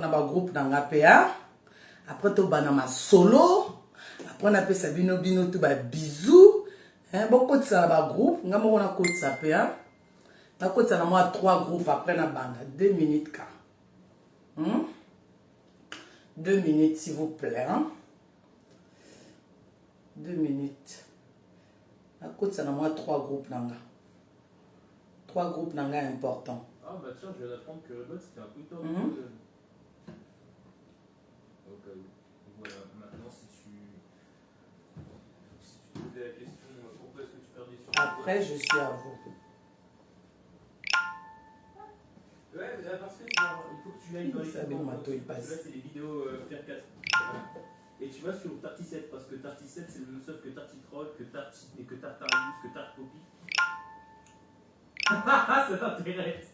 groupe dans la PA. Après, tu as ma solo. Après, on appelle ça bino tu as bisous. Beaucoup de ça dans groupe. On a côté ça PA. On a côté ça moi 3 groupes après la bande. 2 minutes. 2 minutes, s'il vous plaît. 2 minutes. On a côté ça moi 3 groupes. 3 groupes importants. Ah bah tiens, je viens d'apprendre que Rebot c'était un peu tort. Voilà, maintenant si tu posais la question pourquoi est-ce que tu perdais sur après je suis à vous. Ouais, parce que genre, il faut que tu ailles dans les là c'est les vidéos faire 4. Et tu vas sur Tarty7 parce que Tarty7 c'est le même sauf que Tarty3, que Tarty et que Tartarius, que Tartpoppy. Ça t'intéresse.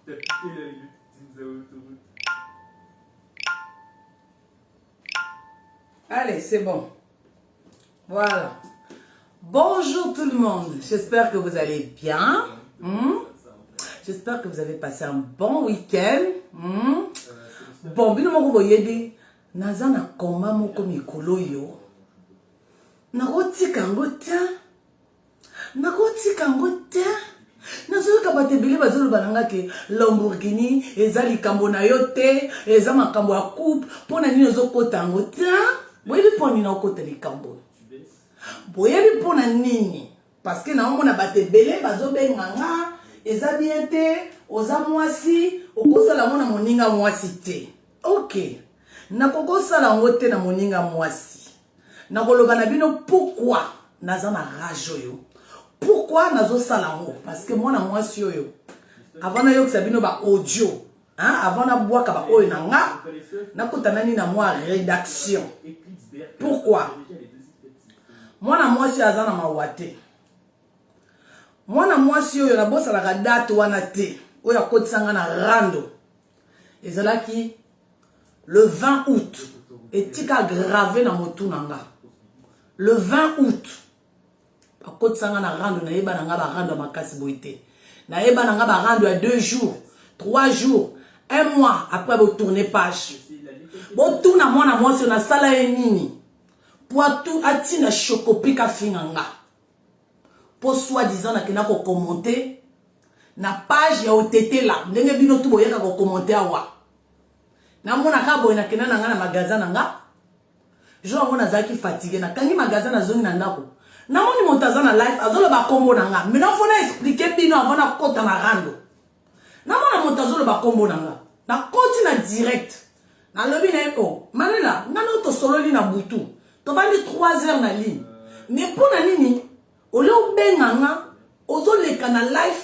T'as piqué le Zinza autoroute. Allez, c'est bon. Voilà. Bonjour tout le monde. J'espère que vous allez bien. J'espère que vous avez passé un bon week-end. Bon, bino moko boyebi. Naza na koma moko mikolo yo. Nakotika ngo tiens. Nakotika ngo tiens. Nazoyoka bato ebele bazoloba nanga ke Lamborghini eza likambo na yo te, eza makambo ya coupe, mpona nini ozokota yango te? Boyebi mpo nini okota likambo? Boyebi mpona nini? Parce que naomona bato ebele bazobenga nga, eza bien te, oza mwasi, okosala ngo na moninga mwasi te. Ok, nakokosala yango te na moninga mwasi. Nakoloba na bino pourquoi naza na rage oyo. Pourquoi nazo salango? Parce que moi na moi si yo. Avant na yo sabino ba audio, avant na bois ka ba oyo na nga, na kotana ni na moi rédaction. Pourquoi? Moi na moi si azana mawate. Moi na moi si yo na bossa la date wana te. Oya kotsanga na rando. Ezalaki le 20 août. Et tika gravé na motu nanga. Le 20 août. Akot sanga na rando na yeba na nga ba rando makasi boité. Na yeba na nga ba rando à 2 jours, 3 jours, 1 mois après vous tournez page. Bon tout na moi si on a sala nini. Pour tout atina chocopika finanga. Pour soi-disant na kena ko commenter na page ya OTT là. Ndenge bino tout boyeka ko commenter awa. Na mona ka boy na kena na nga na magasin na nga. Jo ngona zaki fatigué na kangi magasin na zone na ndako. Namoni montaza na live azolo ba kombo nanga. Mais non faut na expliquer bino avant na kota na rando. Namona montazo ba kombo nanga. Na koti na direct. Na lobi na eko. Manela, ngano to solo li na butu. To bandi 3 heures na ligne. Mais pour na nini? Ole obenga nga, ozo leka na live,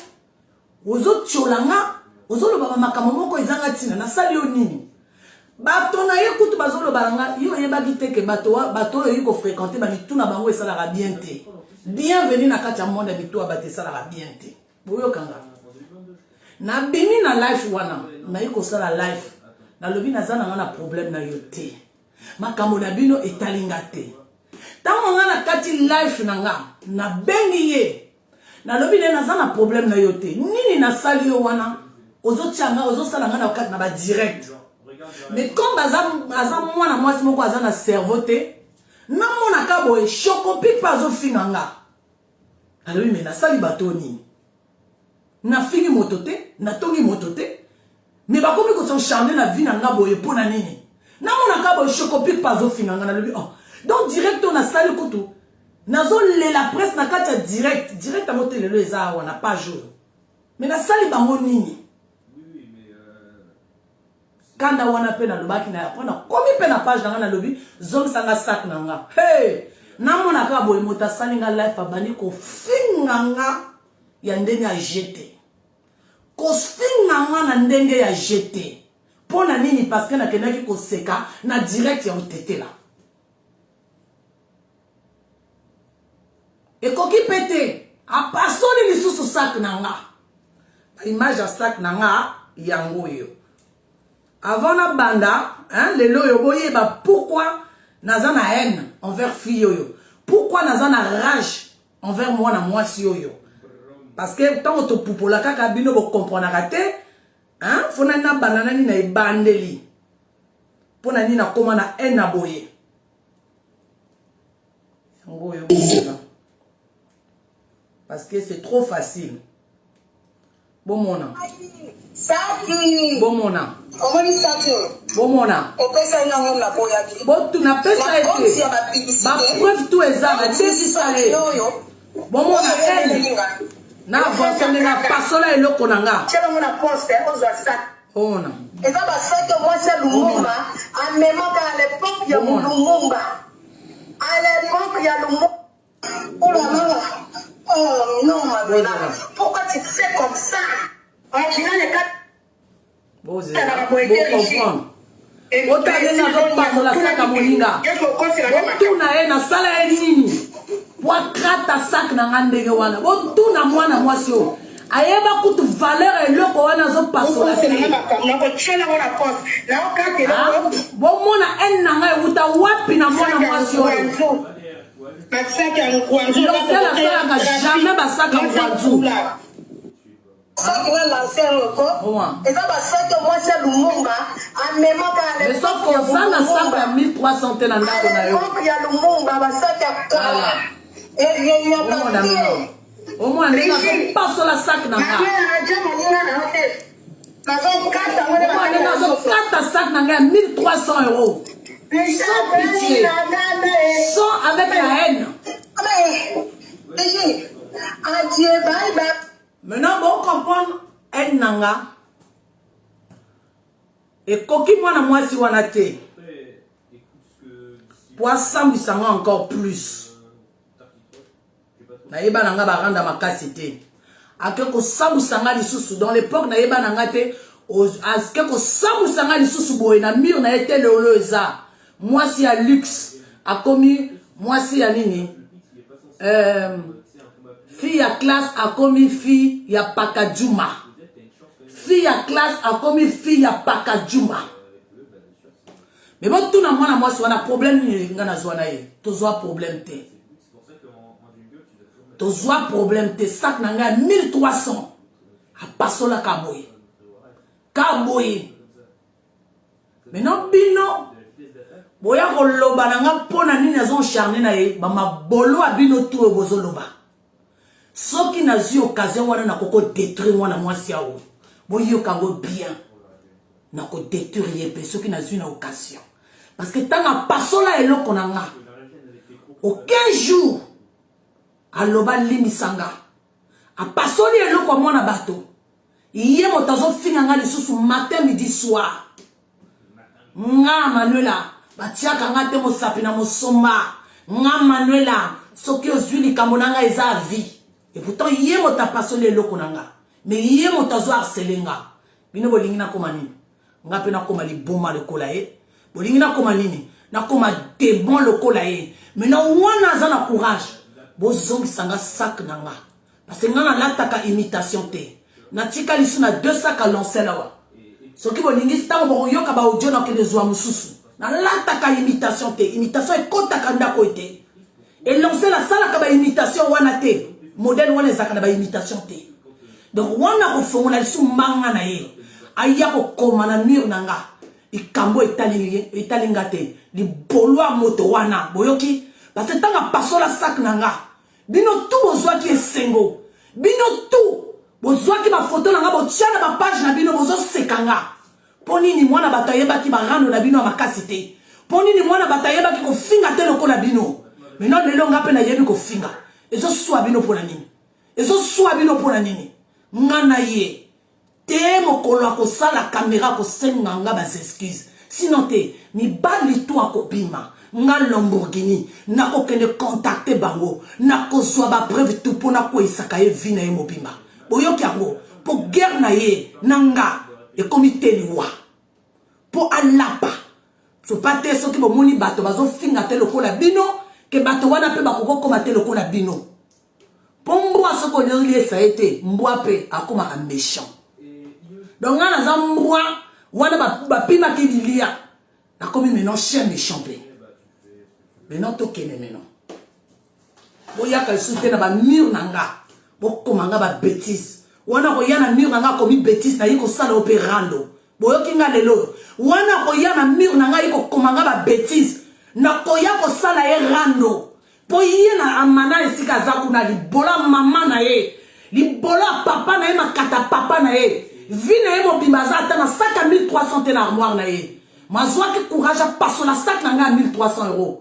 ozo tcholanga, ozo lo ba makambo moko ezanga tina na sali yo nini? Bato na ye kutu bazolo balanga yo yebaki te ke bato yo yiko fréquenter ba mituna bango esalaka bien te. Bienvenue na kati ya monde bitu abate esalaka bien te. Boyo kanga. Na bimi na life wana, na yiko sala life. Na lobi na zana na problème na yo te. Makambo na bino etalinga te. Tango nga na kati life na nga, na bengi ye. Na lobi na zana problème na yo te. Nini na sali yo wana? Ozo tchanga, ozo sala nga na kati na ba direct. Mais comme azam moi na moi si moko azana cerveau te na mona ka boye chocopic pas zo finanga alors oui mais na sali batoni na fingi motote na tongi motote mais ba komi ko son charmer na vie na nga boye pona nini na mona ka boye chocopic pas zo finanga na lui oh donc direct on a sali kutu nazo le la presse na kati direct à motel le eza wana pas jour mais na sali bango nini. Kanda wana pe na lobaki na yapona komi pe na page na lobi zone sanga sac nanga hey namona ka boy mota salinga life abani ko finganga ya ndenge ya jeter ko finganga na ndenge ya jeter pona nini parce que na kenaki ko seka na direct ya OTT là et koki pété a pasoli lisusu sac nanga image ya sac nanga yango yo. Avant la banda, les loyo pourquoi naza na haine envers fille yo? Pourquoi naza na rage envers moi na moi si yo? Parce que tant que tu poupola kaka bino bo comprendre raté, hein fona na banana ni na ibandeli pona ni na koma na ena boye ngoyo parce que c'est trop facile bon mona Saki. bon mona Omoni saki. bon mona Opesa nyango na boyaki. bon tu na pesa été ba preuve tout ezanga défisa e bon mona elle na avance na pasola eloko nanga Chelo mona poste ozwa saki. ona Eza ba saki moi c'est Lumumba en même temps à l'époque il y a Lumumba. À l'époque il y a Lumumba. Oh là là. Oh non ma belle. Pourquoi tu fais comme ça? En final les quatre bon comprendre otale nazo pasola saka moninga botuna ye na sala ye nini bwakata sak na nga ndenge wana botuna mwana mwasi oyo ayeba kutu valeur eloko wana azopasola te bomona ene na ngai ewuta wapi na mwana mwasi oyo losela asalaka jamais basaka ngwanzu Saki va lancer un record. Et ça va faire que moi c'est Lumumba. En même temps à mais sauf qu'on s'en a sac à 1300 te na ndako na yo. Il y a Lumumba, va ça kala. Et il y a pas au moins ndenge azopasola sac na nga ndenge azokata sac na nga ya 1300 €. Sans pitié, sans avec la haine. Adieu, bye bye. Maintenant, bon comprendre, haine nanga. Et koki mwana mwasi wana te. Poisson bisanga encore plus. Naïba nanga baranda makasi te. Akeko sabu sanga lisusu dans l'époque naïba nanga te. Akeko sabu sanga lisusu boye na mur na été lolo eza. Mwasi ya luxe a commis mwasi ya nini. Fille à classe a commis fille ya pakajuma. Fille à classe a commis fille ya pakajuma. Mais bon tout na mwana mwasi wana problème ni ngana zwana ye. Tozwa problème te. Tozwa problème te sac na nga 1300. A pasola kaboy. Kaboy. Mais non bino. Boya koloba na nga pona nini azon charné na ye ba mabolo abino tout e bozo loba. Soki nazi occasion wana na koko détruire wana mwasi yawo. Boyo kango bien. Na ko détruire ye pe soki nazi na occasion. Parce que tanga pasola eloko na nga. Aucun jour aloba limisanga. A pasoli eloko mona bato. Iye motazo finga nga lisusu matin midi soir. Nga Manuela batiaka nga te mosapi na mosomba. Nga Manuela soki ozwi likambo na nga eza vie. Et pourtant iye mota pasoli eloko na nga. Mais iye motazo harceler nga. Bino bolingi na koma nini? Nga pe na koma liboma lokola ye. Bolingi na koma nini? Na koma debon lokola ye. Mais na wana za na courage. Bozongi sanga sac na nga. Parce que nga na lataka imitation te. Na tika lisu na 2 sacs à lancer là wa. Soki bolingi stango boyoka ba audio na kende zwa mususu. Na lataka imitation te. Imitation e kotaka ndako ete. Et lancer la salle ka ba imitation wana te. Modèle wana ezaka na ba imitation te. Donc wana ko fongola lisu manga na ye. Aya ko koma na mur nanga. Ikambo etalinga te. Li bolwa moto wana. Boyoki parce que tanga pasola sac nanga. Bino tout bozwa ki esengo. Bino tout bozwa ki ba photo nanga botia na ba page na bino bozo sekanga. Poni ni mwana bato yeba ki ba rando na bino makasi te. Poni ni mwana bato yeba ki ko finga te lokola bino. Mais non lelo nga pe na yebi ko finga. Ezo swa bino pona nini? Ezo swa bino pona nini? Ngana ye. Te mokolo ko sala caméra ko senga nga ba excuse. Sinon te ni bali to akobima. Nga Lamborghini nako kende contacter bango nako zwa ba preuve tout pona ko isaka ye vina ye mobimba boyoki yango po guerre na ye nanga e comité liwa po alapa so pate soki bo moni bato bazo finga te lokola bino ke bato wana pe bakoko koma te lokola bino po mbwa soko nyoli esa ete mbwa pe akoma méchant donc ngana za mbwa wana ba pima ki dilia nakomi maintenant chien méchant pe. Maintenant, tu es maintenant. Boya ka soute na ba mur nanga. Boko manga ba bêtise. wana koya na mur nanga komi bêtise na yiko sala opérando boyoki nga lelo wana koya na mur nanga yiko komanga ba bêtise na koya ko sala ye rando po ye na amana esika za kuna libola mama na ye libola papa na ye makata papa na ye vi na ye mobimba za ata na sac à 1300 te na armoire na ye mazwaki courage a pasola sac na nga à 1300 euros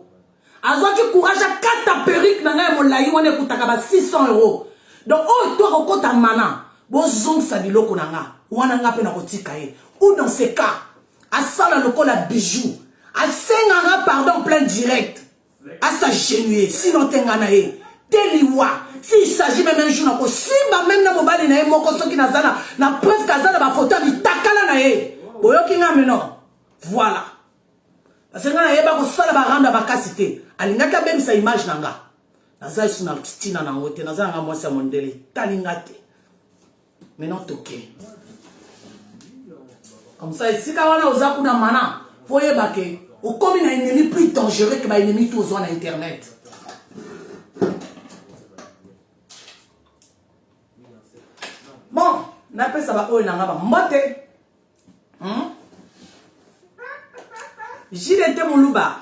azwaki courage a kata perruque na nga ya molai wana ekutaka ba 600 euros donc oh toi kokota mana bozongisa biloko na nga wana nga pe na kotika ye ou dans ce cas asala lokola bijou asenganga pardon plein direct asa genuer sinon tengana ye teliwa s'il s'agit même un jour na kosimba même na mobali na ye moko soki nazana na preuve kazana ba photo bitakala na ye boyoki nga meno voilà parce que nga na yeba kosala baranda bakasi te alingaki abemisa image na nga naza su na stina nango te naza nanga mwasi ya mondele talinga te maintenant toke comme ça esika wana oza kuna mana po yeba ke okomi na ennemi plus dangereux que ba ennemi tout ozwa na internet bon napesa ba oyo nanga ba mbote Jilete Moulouba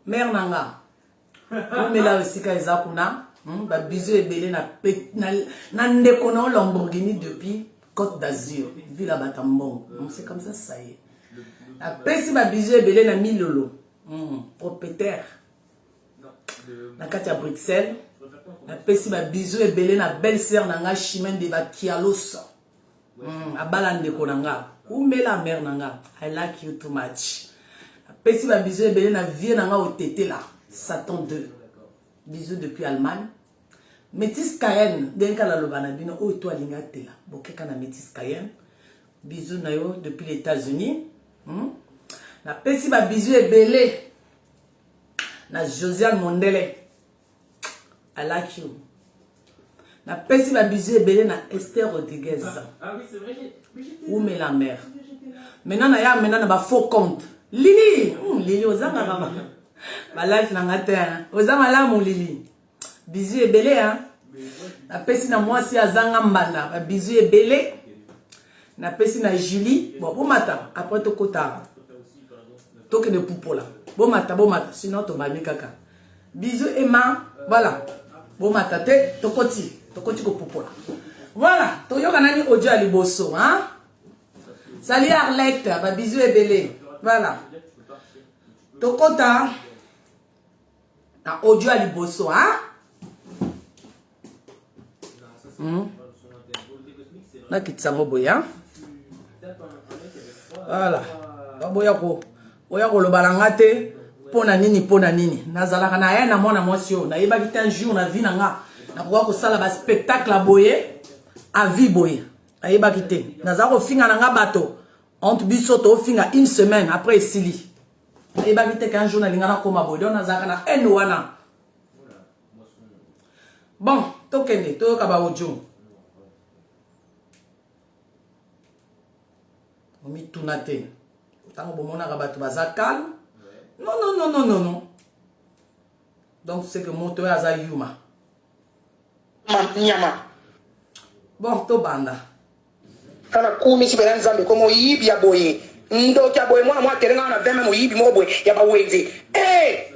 mère nanga omela esika eza kuna ba biso ebele na ndeko na Lamborghini depuis Côte d'Azur Villa Batambon c'est comme ça y est apesi ba biso ebele na milolo propriétaire na kati ya Bruxelles apesi ba biso ebele na belle sœur nanga Chimène de Bakialos abala ndeko nanga omela mère nanga I like you too much apesi ba biso ebele na vie nanga otete là Satan 2 bisous depuis Allemagne Métis Cayenne denka la lobana bino o to alinga tela bokeka na Métis Cayenne bisous na yo depuis les États-Unis na pesi ba bisous ebele na Josiane Mondele I like you na pesi ba bisous ebele na Esther Rodriguez ah oui c'est vrai où met la mère maintenant na ya maintenant na ba faux compte Lili Lili ozanga mama ba life na ngata ozama la mon Lili bisous ebele hein na pesi na mwasi azanga mbanda ba bisous ebele na pesi na Julie bon mata après to kota toke de poupola bon mata sinon to mami kaka bisous Emma voilà bon mata te tokoti ko poupola voilà to yoka nani audio ali bosso hein salut Arlette ba bisous ebele voilà tokota na audio ali bosso hein na kitsango boya voilà boya ko oya ko lobalanga te pona nini nazalaka na ye na mwana mwasi yo na yeba ki un jour na vie nanga na ko ko sala ba spectacle boye a vie boye ayeba ki te nazako finga nanga bato entre biso to finga une semaine après esili ayeba ki te qu'un jour na lingana koma boye donc nazaka na en wana bon tokende to ka ba ojo omi tunate tango bomona ka bato baza calme non donc c'est que moto aza yuma nyama bon to banda kana kumi sibela nzambe komo yibi ya boye ndo kya boye mwana mwa terenga na 20 mo yibi mo boye ya ba wenze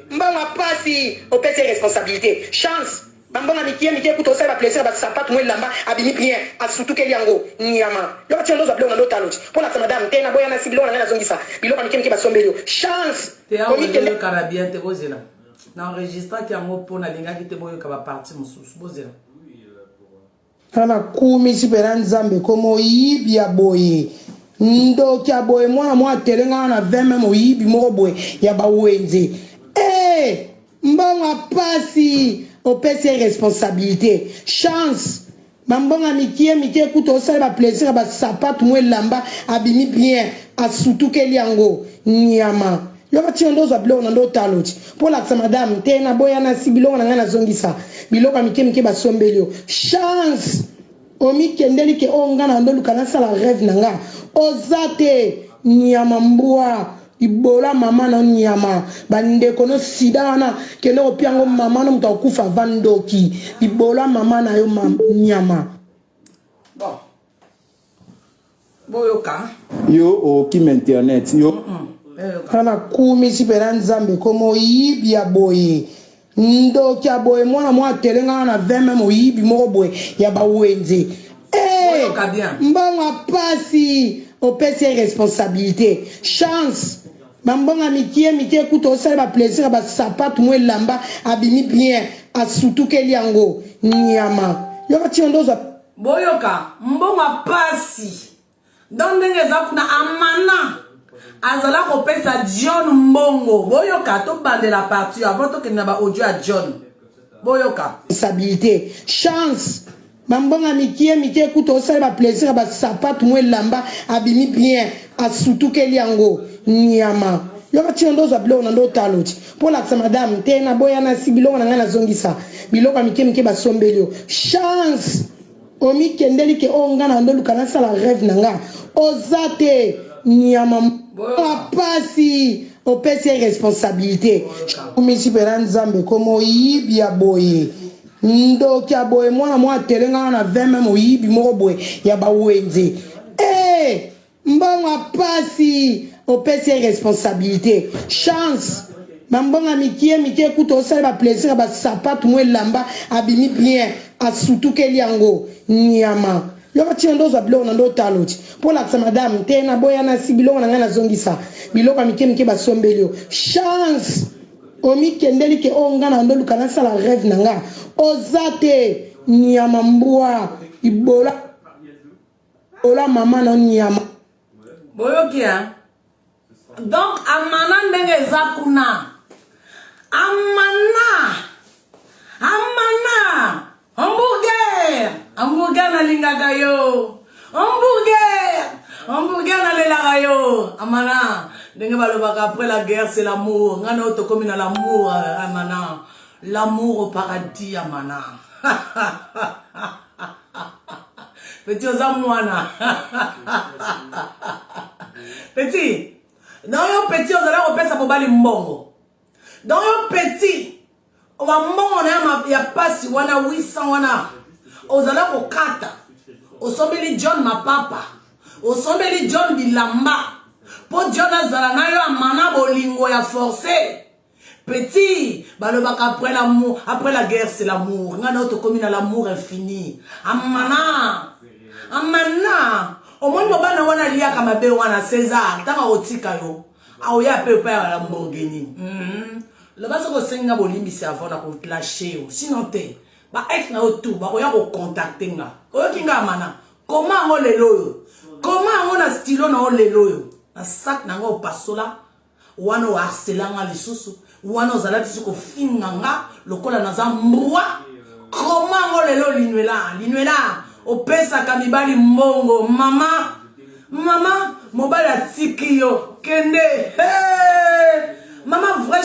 mbanga pasi opese responsabilité chance bambanga mikie kutosa ba plaisir ba sapato mwe lamba abimi bien asutuke yango nyama yo batendo za blonga ndo taloti pona sa madame tena boya na sibilo na zongisa biloko mikie ba sombelio chance te awo karabia te bozela na enregistre ki yango pona linga ki te boyo ka ba partie mususu bozela kana kumi sibela nzambe komo yibi ya boye ndo kya boye mwa terenga na 20 mo yibi mo boye ya ba wenze mbanga pasi opese responsabilité chance bambonga mikie kuto osala ba plaisir ba sapato mwe lamba abimi bien asutuke liango nyama yo bati ndo za blonga ndo taloti pour la madame tena boya na sibilonga na ngana zongisa biloko mikie ba sombelio chance omi kendeli ke ongana ndo lukana sala rêve nanga ozate nyama mbwa ibola mama na nyama bande kono sida wana kene opiango mama no mutakufa vandoki ibola mama na yo nyama bon Boyoka. Yo au Kim Internet. Yo. Kana kumi sipera nzambe komo yibi ya boye. Ndo kia boye mwa telenga na 20 memo yibi moko boye ya ba wenze. Mbonga pasi opesi responsabilité. Chance. Mbonga mikie kuto osala ba plaisir ba sapato mwe lamba abimi bien asutu ke liango nyama. Yoka tiondoza Boyoka mbonga pasi. Ndenge za kuna amana. Azala kopesa John Mbongo. Boyoka to bande la partie avant to kena ba audio a John. Boyoka. Responsabilité. Chance. Mbonga mikie kuto osala ba plaisir ba sapato mwe lamba abimi bien asutu ke liango nyama. Yoka tiondoza bilo na ndo taloti. Pour la madame tena boya na sibilo na ngana zongisa. Biloko mikie ba sombelio. Chance. Omi kendeli ke ongana ndo lukana sala rêve nanga. Ozate nyama pasi opesi responsabilité. Omi sipera nzambe komo yibi ya boye. Ndo kia boye mwa telenga na 20 memo yibi moko boye ya ba wenze. Mbonga pasi opesi responsabilité. Chance. Mbonga mikie kuto osala ba plaisir ba sapato mwe lamba abimi bien asutu ke liango nyama. Yoka tiondoza bilo na ndo taloti. Pour la madame tena boya na sibilo na ngana zongisa. Biloko mikie ba sombelio. Chance. Omi kendeli ke ongana ndo lukana sala rêve nanga. Ozate nyama mbwa ibola. Ola mama na nyama. Boyokia. Donc amana ndenge za kuna. Amana. Hamburger na lingaga yo. Hamburger na lelaga yo. Amana. Ndenge balobaka après la guerre c'est l'amour. Ngana otokomi na l'amour amana. L'amour au paradis amana. Petit ozamwana. Petit. Dans yo petit ozala opesa mobali mbongo. Dans yo petit oba mbongo na ya pasi wana 800 wana. Ozala kokata. Osombeli John mapapa. Osombeli John bilamba. Po John azala na yo amana bolingo ya forcé. Petit, balobaka après la guerre c'est l'amour. Ngana otokomi na l'amour infini. Amana. Omoni mobana wana liaka mabe wana César. Tanga otika yo. Aoya pe pa la Lamborghini. Le bas ko senga bolimbisi avant na ko lâcher yo. Sinon te ba ex na otu ba ko ya ko contacter nga. Oyo kinga mana. Comment ngo lelo yo? Comment ngo na stylo na lelo yo? Na sac na ngo pasola. Wana o harcelanga lisusu. Wana ozalaki siko finga nga lokola na za mbwa. Comment ngo lelo linwela. Opesa kamibali mbongo mama mobile atiki yo kende mama vrai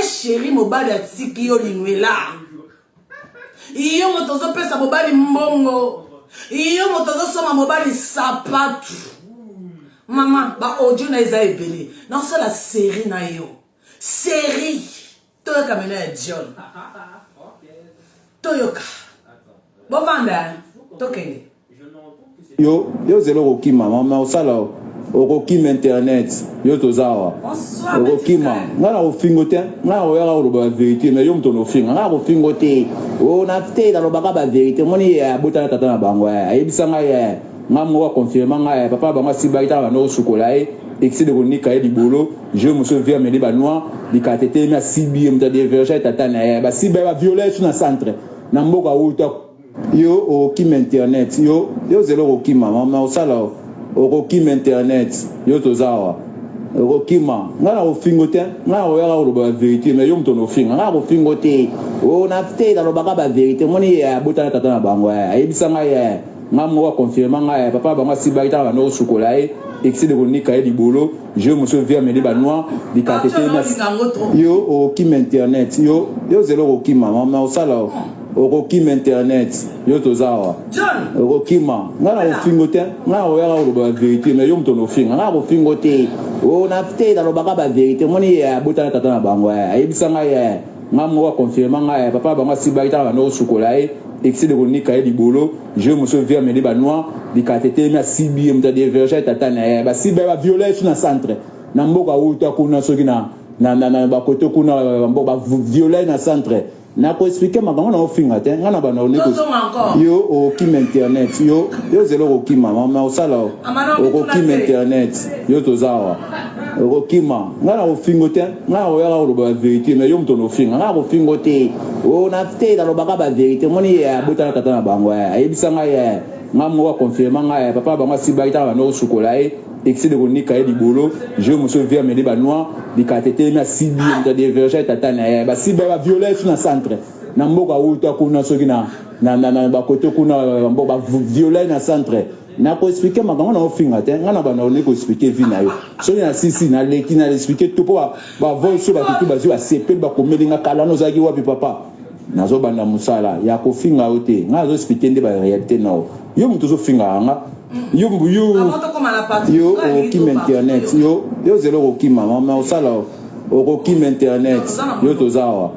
chéri mobile atiki yo linwela iyo motozo pesa mobile mbongo iyo motozo soma mobile sapatu mama ba audio na eza ebele na so la série na yo série toyoka mena ya John toyoka bovanda tokende yo zelo kokima mama osala okokima internet yo tozawa okokima ngana ofingo te ngana oyaka koloba vérité mais yo moto nofinga ngana kofingo te ona te nalobaka ba vérité moni abotana tata na bango ayebisa ngai nga moko confirme ngai papa bango asibaki tala bando kosukola ye excès de konika ye libolo je moso via mene banoir likatete mi asibi moto adeverge tata na ye basiba ba violer sur na centre na mboka uta yo okima internet yo zelo kokima mama osala okokima internet yo tozawa okokima ngana kofingo te ngana oyaka koloba vérité mais yo moto nofinga ngana kofingo te ona te nalobaka ba vérité moni abotana tata na bango ayebisa ngai nga moko confirme ngai papa bango asibaki tala bando kosukola ye excès de konika ye libolo je moso via mene banoir likatete yo okima internet yo zelo kokima mama osala okokima internet yo tozawa okokima ngana kofingo te ngana oyaka koloba vérité mais yo moto nofinga ngana kofingo te ona te nalobaka ba vérité moni abotana tata na bango ayebisa ngai nga moko confirme ngai papa bango asibaki tala bando kosukola ye excès de konika et libolo je me souviens vers mes banois di katete na sibi mta diverger tatana ba siba ba violence na centre na mboka uta kuna soki na ba kote kuna mboka violence na centre na ko expliquer makambo na ofinga te ngana bana oneko yo o kim internet yo zelo ko kim mama osala o ko kim internet yo tozawa o ko kim ngana ofingo te ngana o yala o ba vérité mais yo mtono ofinga ngana ko fingo te o na te da lo baka ba vérité moni ya botana kata na bango ya yebisa nga ya ngamo wa confirmer nga ya papa bango sibaita ba no sukola excès de konika et libolo je me souviens mes banois di katete na sibi mta diverger tatana ba siba ba violence na centre na mboka uta kuna soki na ba kote kuna mboka violence na centre na ko expliquer makambo na ofinga te ngana bana on ko expliquer vie na yo soki na sisi na leki na expliquer tout ba voice ba tout ba zo CP ba komelinga kala no zaki wapi papa nazo banda musala ya ko finga ote ngazo expliquer nde ba réalité na yo mtu zo finga nga yo kim internet yo zelo ko kim mama osala o kim internet yo tozawa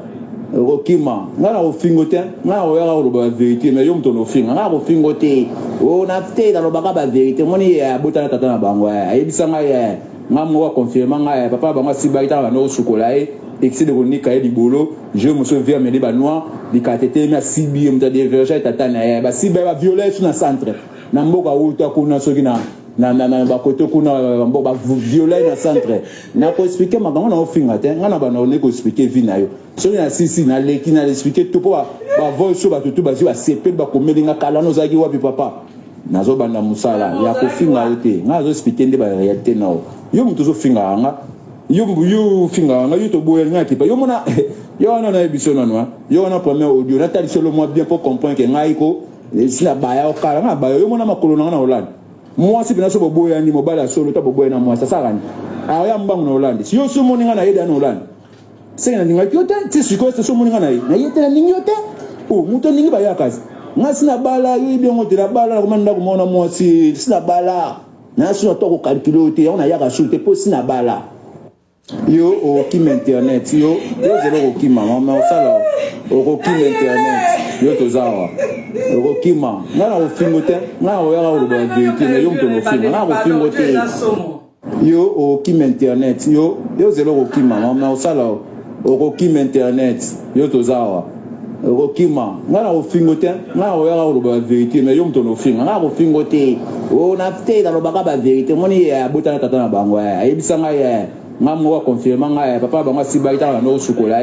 o kima ngana o fingo te ngana o yala o ba vérité mais yo mtono finga ngana o fingo te o na te da lo baka ba vérité moni ya botana tata na bango ya yebisa nga ya ngamo wa confirmer nga ya papa bango sibaita ba no sukola excès de konika et libolo je me souviens mes banois di katete na sibi mta diverger tatana ba siba ba violence na centre na mboka uta kuna soki na ba kote kuna mboka violence na centre na ko expliquer makambo na ofinga te ngana bana on ko expliquer vie na yo soki na sisi na leki na expliquer tout ba voice ba tout ba zo CP ba komelinga kala no zaki wapi papa nazo banda musala ya ko finga ote ngazo expliquer nde ba réalité na yo mtu zo finga nga yo finga nga yo to boya ngati pa yo mona yo na ebiso na yo na premier audio na tali solo moi bien pour comprendre que ngai ko sina baya okala nga baya yo mona makolo na Hollande moi si bina so boya ndi mobala solo ta boya na moi sasa gani aya mbangu na Hollande si yo so moni nga na yeda na Hollande senga ndinga kyote ti siko so moni nga na yeda na ninyote o muto ningi baya kazi nga sina bala yo ibiongo tira bala ko manda ko mona moi si sina bala na so to ko calculer te on a yaka so te po sina bala yo o kim internet yo zelo ko kim mama osala o kim internet yo tozawa o kim ngana o fingo te ngana o yala o ba vérité mais yo mtono finga ngana o fingo te yo o kim internet yo zelo ko kim mama osala o kim internet yo tozawa o kim ngana o fingo te ngana o yala o ba vérité mais yo mtono finga ngana o fingo te o na te da lo baka ba vérité moni ya botana tata na bango ya yebisa nga ya ngamo wa confirmer nga ya papa bango sibaita ba no sukola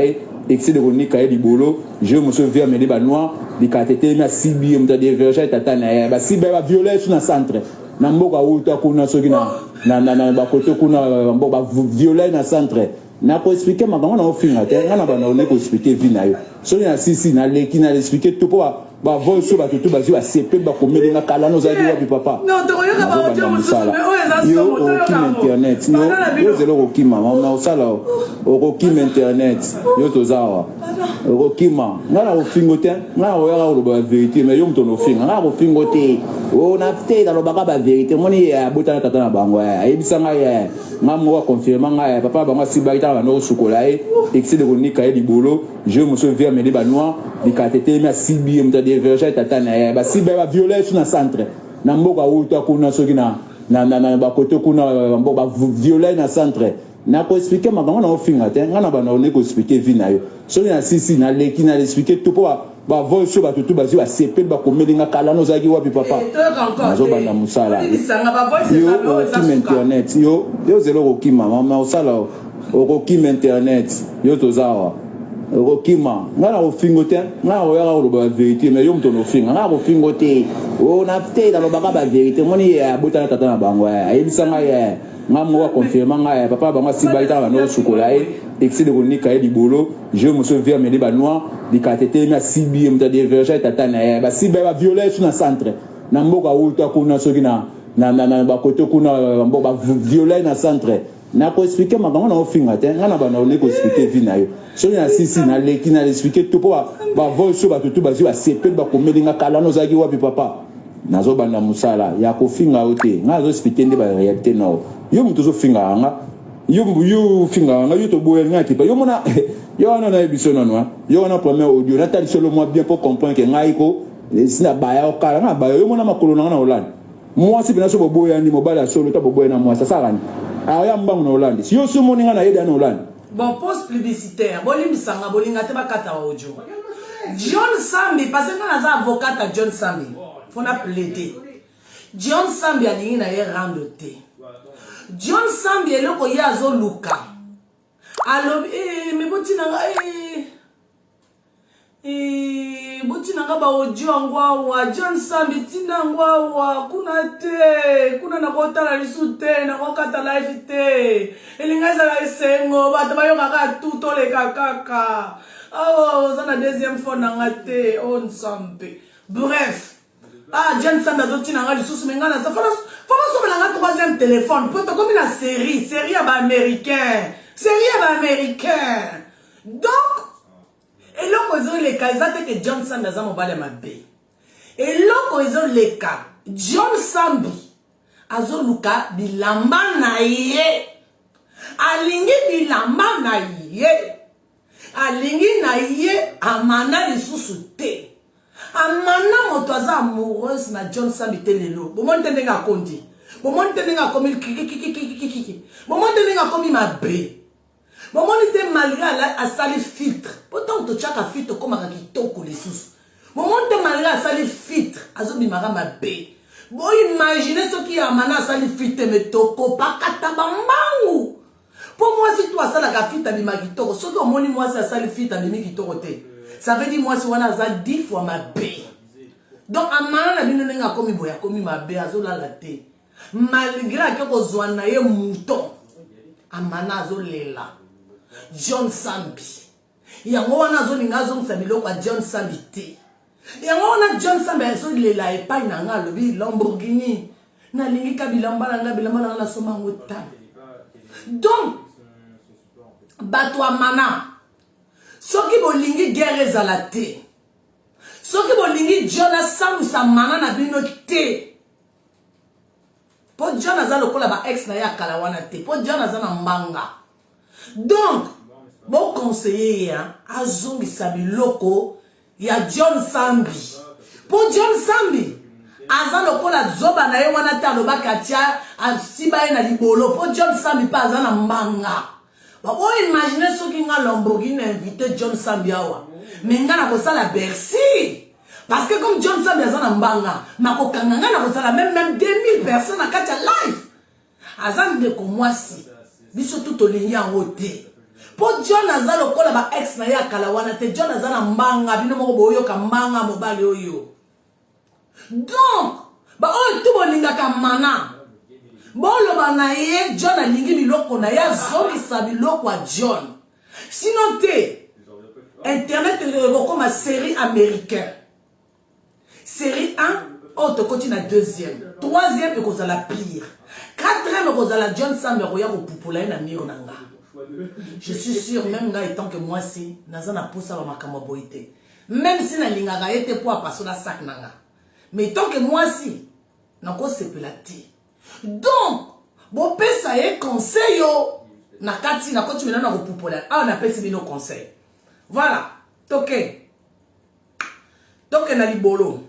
excès de konika et libolo je me souviens mes banois di katete na sibi mta diverger tatana ba siba ba violence na centre na mboka uta kuna soki na ba kote kuna mboka violence na centre na ko expliquer makambo na ofinga te ngana bana on ko expliquer vie na yo soki na sisi na leki na expliquer tout ba voice ba tout ba zo CP ba komelinga kala no zaki wapi papa non to yoka ba ojo musala yo o kim internet yo zelo ko kim mama osala o ko kim internet yo tozawa o kim ngana o fingo te ngana o yala o ba vérité mais yo mtono finga ngana ko fingo te o na te da lo baka ba vérité moni ya botana tata na bango ya yebisa nga ya ngamo wa confirmer nga ya papa bango sibaita ba no sukola excès de konika et libolo je me souviens mes banois di katete na sibi mta diverger tatana ba siba ba violence na centre na mboka uta kuna soki na ba kote kuna mboka violence na centre na ko expliquer makambo na ofinga te ngana bana on ko expliquer vie na yo soki na sisi na leki na expliquer tout ba voice ba tout ba zo CP ba komelinga kala no zaki wapi papa nazo banda musala yo kim internet yo zelo ko kim mama osala o kim internet yo tozawa o kim ngana o fingo te ngana o yala o ba vérité mais yo mtono finga ngana o fingo te o na te da lo baka ba vérité moni ya botana tata na bango ya yebisa nga ya ngamo wa confirmer nga ya papa bango sibaita ba no sukola excès de konika et libolo je me souviens mes banois di katete na sibi mta diverger tatana ba siba ba violence na centre na mboka uta kuna soki na ba kote kuna mboka violence na centre na ko expliquer makambo na ofinga te ngana bana on ko expliquer vie na yo soki na sisi na leki na expliquer tout ba voice ba tout ba zo CP ba komelinga kala no zaki wapi papa nazo banda musala ya ko finga ote ngazo expliquer nde ba réalité na yo mtu zo finga nga yo finga nga yo to boya ngati pa yo mona yo na ebiso na yo na premier audio na tali solo moi bien pour comprendre que ngai ko sina baya okala nga baya yo mona makolo na Hollande moi si bina so boboya ni mobala solo ta boboya na moi ça sara ni aya mbangu na Hollande si yo so moni nga na yeda na Hollande bon poste publicitaire bolim sanga bolinga te bakata wa audio John Sambi parce que na za avocat à John Sambi faut na plaider John Sambi alingi na ye rando te John Sambi eloko ye azo luka alobi me botina nga botina nga ba audio ngwa John Sambi tina ngwa kuna te kuna na kotala lisu te na kokata live te elinga za esengo bato bayoka ka tuto le kaka oh ça na deuxième fois na ngate on Sambi bref John Sambi azotina nga lisu menga na ça faut so melanga troisième téléphone poto comme la série ya ba américain donc et loko ezo leka ezate que John Sambi aza mobale mabe et loko ezo leka John Sambi azo luka bilamba na ye alingi bilamba na ye alingi na ye amana lisusu te amana moto aza amoureuse na John Sambi te lelo bomonte ndenge akondi bomonte ndenge akomi kiki bomonte ndenge akomi mabe bomonte malgré asali filtre pourtant to chaka filtre comme ka kitoko lisusu bomonte malgré asali filtre azobimaka mabe bo imaginer ce qui amana asali filtre metoko pakata bambangu pour moi si toi ça la filtre bima kitoko ce que moni moi ça asali filtre bima kitoko te ça veut dire moi si wana za 10 fois mabe donc amana na bino nenga komi boya komi mabe azolala te malgré que kozwana ye mouton amana azolela John Sambi yango wana azolinga azongisa biloko ya John Sambi te yango wana John Sambi azolela epai na nga alobi Lamborghini nalingi ka bilamba na nga na soma ngo ta donc bato amana soki bolingi guerre ezala te soki bolingi John asambwisa mana na bino te po John aza lokola ba ex na ye akala wana te po John aza na mbanga donc bon conseiller azongisa biloko ya John Sambi po John Sambi aza lokola zoba na ye wana te alobaka tia asiba ye na libolo po John Sambi pa aza na mbanga bako imagine soki nga Lamborghini invité John Sambi awa mais nga na kosala Bercy parce que comme John Sambi aza na mbanga nakokanga nga na kosala même 2000 personnes na kati ya live aza ndeko mwasi biso tout olingi yango te po John aza lokola ba ex na ye akala wana te John aza na mbanga bino moko boyoka mbanga mobali oyo donc ba oyo tu bolingaka mana boloba na ye John alingi biloko na ye azongisa biloko ya John sinon te internet ekokoma série américaine série 1 autre continue na deuxième troisième ekozala pire quatrième ekozala John Sambi akoya kopupula ye na mire na nga je suis sûr même nga étant que moi si naza na posa ba makambo boité même si na lingaka ye te po apaso na sac na nga mais tant que moi si nako sepela ti donc bo pesa ye conseil yo na kati na koti mena na kopupula na pesi bino conseil voilà toke na libolo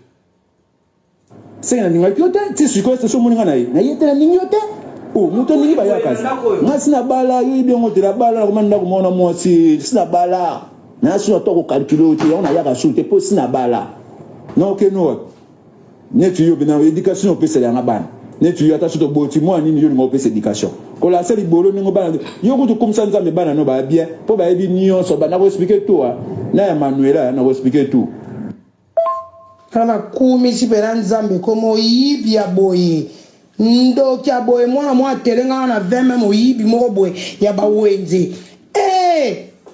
c'est na ninga kyote ti siko so moninga na yete na ninyote oh muto ningi ba yakazi nga sina bala yo bi ngote la bala ko manda ko mona mo si sina bala na so to ko calculer ti on a yaka soute po sina bala non que no ne tu yo bina éducation pe c'est la ngabana ne tu yo ata so to boti mo ani ni yo ngo pe c'est éducation ko la seli bolo ngo bana yo ko to comme ça nzambe bana no ba bien po ba ebi nion so ba na ko expliquer tout na ya Manuela na ko expliquer tout kana kumi sipera nzambe komo yibi ya boye ndo kya boye mwana mwa telenga na 20 memo yibi moko boye ya ba wenze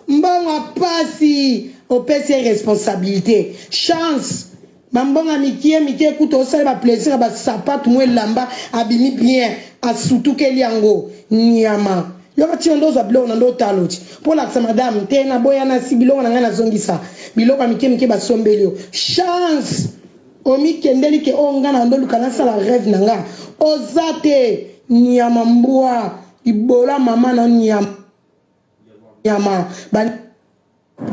mbonga pasi opesi responsabilité chance mbonga mikie kuto osala ba plaisir ba sapatu mwe lamba abimi bien asutukeli yango nyama yoka tiondo za blonga ndo taloti pour la madame tena boya na sibilo na ngana zongisa biloko mikie ba sombelio chance omi kendeli ke ongana ndo lukana sala rêve nanga ozate nyama mbwa ibola mama na nyama ban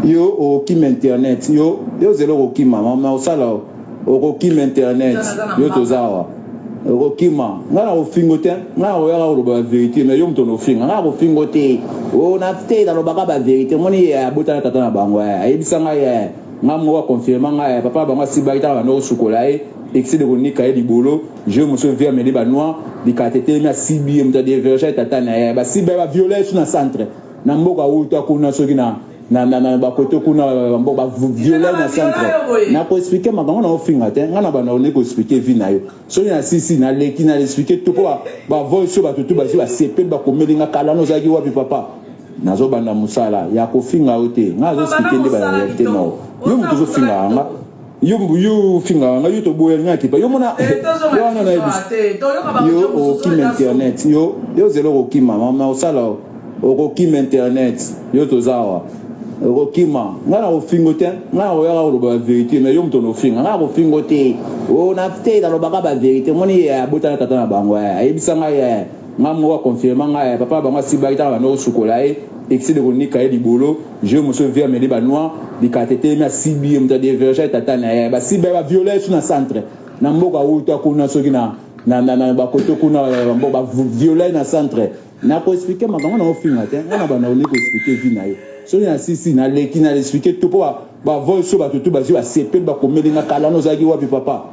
yo o kim internet yo zelo o kim mama osala okokima internet yo tozawa okokima nga na kofingo te nga na koyaka koloba bavérité mais yo moto nofinga nga na kofingo te na te nalobaka bavérité moni abotana tata na bango ayebisa ngai nga moko akonfirma ngai papa bango asibaki taka bando kosukola ye excès de konika ye libolo je mosu via mede banoir likatetelemi asibi ye moto adeverge tata na ye basiba ye baviole su na centre na mboka auta kuna soki na bakote kuna mboka baviole na centre na koexplike makambo na ofinga te nga na bana one koexplike vi na yo soki na sisi na leki na explike to mpo bavoice oyo bato tu basi basepeli bakomeli nga kala nozalaki wapi papa nazobanda mosala ya kofinga yo te nga azoexplike nde barealité nao yo moto ozofinga nga yo finga nga yo toboya nga kipa yo mona yo wana na yo okima internet yo zelo kokima mama osala okokima internet yo tozawa okokima nga na kofingo te nga na koyaka koloba bavérité mais yo moto nofinga nga na kofingo te na te nalobaka bavérité moni abotana tata na bango ayebisa ngai nga moko akonfirma ngai papa bango asibaki taka bando kosukola ye excès de konika ye libolo je mosu via mede banoir likatetelemi asibi ye moto adeverge tata na ye basiba ye baviole su na centre na mboka auta kuna soki na bakote kuna mboka baviole na centre na koexplike makambo na ofinga te nga na bana one koexplike vi na yo soki na sisi na leki na explike to mpo bavoice oyo bato tu basi basepeli bakomeli nga kala nozalaki wapi papa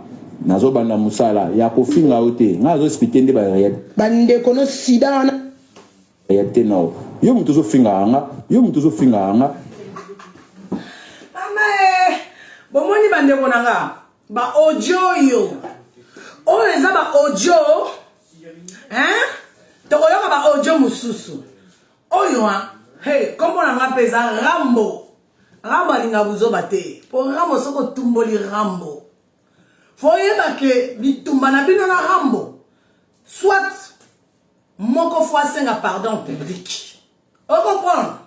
nazobanda mosala ya kofinga yo te nga azoexplike nde barealité bandeko no sida wana réalité nao yo moto ozofinga nga yo moto ozofinga nga mama bomoni bandeko na nga baaudio oyo eza baaudio tokoyoka baaudio mosusu oyo kombo na nga mpe eza rambo alinga buzoba te po rambo soki otumboli rambo fo oyeba ke bitumba na bino na rambo soit moko fo asenga pardon public ocomprendre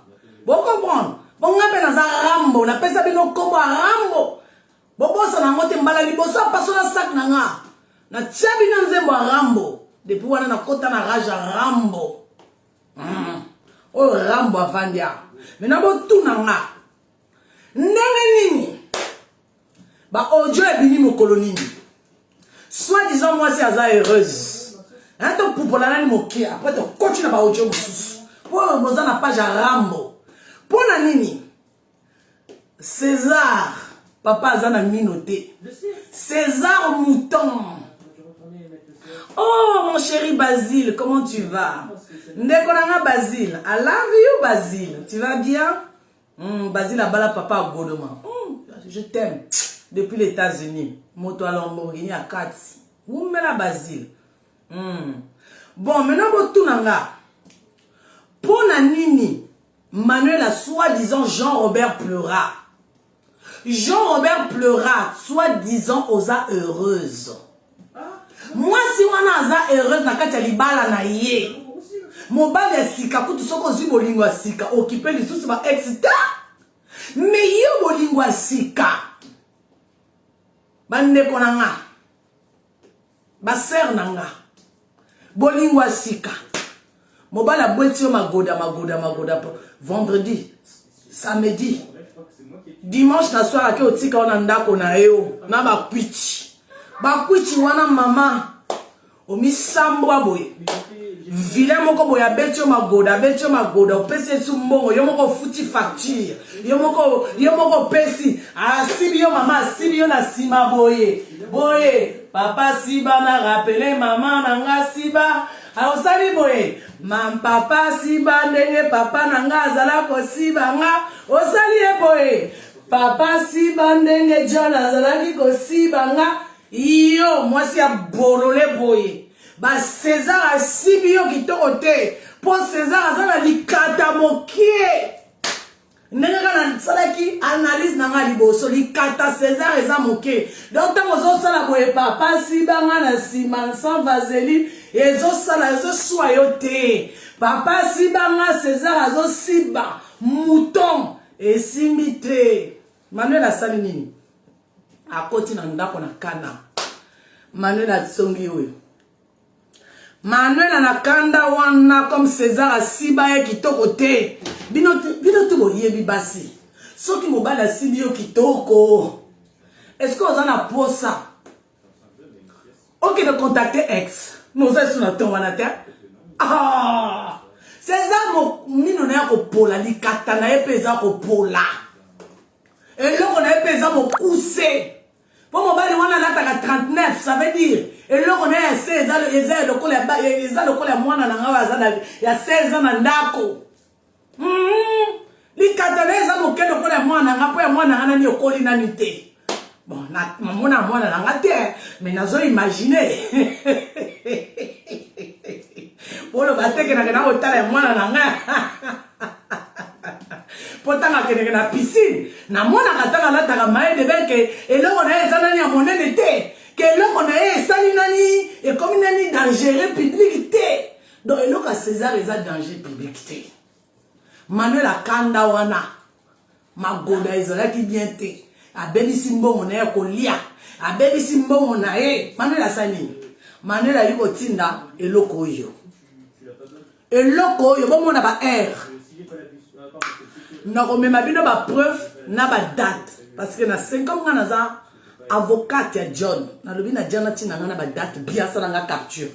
bocomprendre bonga mpe naza rambo napesa bino kombo ya rambo bobosa nango te mbala liboso apaso na sak na nga natia bino nzembo ya rambo depuis wana nakota na rage ya rambo oyo rambo avandi awa mena botuna nga ndenge nini baaudio ebini mokolo nini soit disant mwasi aza heureuse topupola nani moke apres tokoti na baaudio mosusu mpo oyo boza na page ya rambo mpo na nini César papa aza na mino te César Mouton. Oh mon chéri Basile, comment tu vas? Ndekonanga Basile, I love you Basile, tu vas bien? Basile abala papa à Godoma. Je t'aime depuis les États-Unis. Moto à Lamborghini à Kati. Où me la Basile? Bon, maintenant botunanga. Pona nini Manuel a soi-disant Jean-Robert pleura. Jean-Robert pleura, soi-disant osa heureuse. Moi si wana aza heureuse na kati ya libala na ye. Mobali ya sika kutu soko zi bolingo ya sika occupé lisusu ba exita. Mais yo bolingo ya sika. Bandeko na nga. Ba sœur na nga. Bolingo ya sika. Mobali abweti yo magoda. Vendredi, samedi, dimanche na soir ake otika wana ndako na yo na bakwichi wana mama omisambwa boye vile moko boye abeti yo magoda opesi esu mbongo yo moko futi facture yo moko pesi asibi yo mama asibi yo na sima boye papa siba na rappele mama na nga siba osali boye papa siba ndenge papa na nga azala kosiba nga osali ye boye papa siba ndenge John azalaki kosiba nga yo mwasi ya bolole boye ba César asibi yo kitoko te po César azala likata mokie ndenge kana salaki analyse na nga liboso likata César eza moke donc tango ozosala boye papa siba nga na nsima sans vaseline ezosua yo te papa siba nga César azosiba mouton esimbi te Manuel asali nini akoti na ndako na kana Manuel atsongi oyo Manuel na kanda wana comme César asiba ye kitoko te bino tu boyebi basi soki mobali asibi yo kitoko est-ce que vous en avez pour ça? Ok, de contacter ex. Nous sommes sur notre tombe. Ah! César, nous sommes pour la likatana et pesa pour la. Et là, on a pesa mon coussé. Pour mon bali, on a 39, ça veut dire. Et là, on a 16 ans, ils ont le collet moi dans il y a 16 ans dans Dako. Likatana, ils ont le collet moi dans le collet nanité. Bon, maman a moi dans la terre, mais nous avons imaginé. Pour le battre que nous avons au moi dans la pourtant que na piscine na mona kataka la taka maye de benke et là on a ezana ni a monnaie de thé que là on a esali nani et comme nani danger public thé donc et là ka César les a danger public thé Manuel akanda wana magoda ezala ki bien thé abelisi mbongo na ya kolia abelisi mbongo na Manuel asani Manuel ayi kotinda eloko oyo bon mona ba air non, mais ma vie n'a pas preuve, n'a pas date. Parce que na 5 ans, on a avocat ya John. Na lobi na John n'a pas date, bien ça na capture.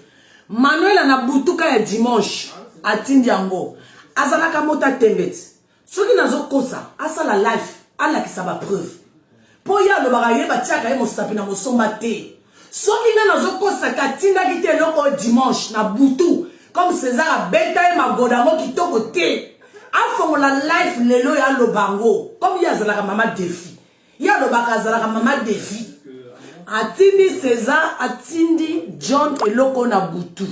Manuel a boutuka ya dimanche à Tindiango. Azala kamota tembet. Ce qui n'a pas kosa, asa la life, ala qui ça va preuve. Pour ya le baraye ba tiaka mo sapina mo sombate. Ce qui n'a pas kosa ka tinda ki te loko dimanche na boutou. Comme César a beta et ma godamo qui to côté. Afon la life lelo ya lo bango comme ya zala mama défi ya lo baka zala mama défi atindi César atindi John eloko na butu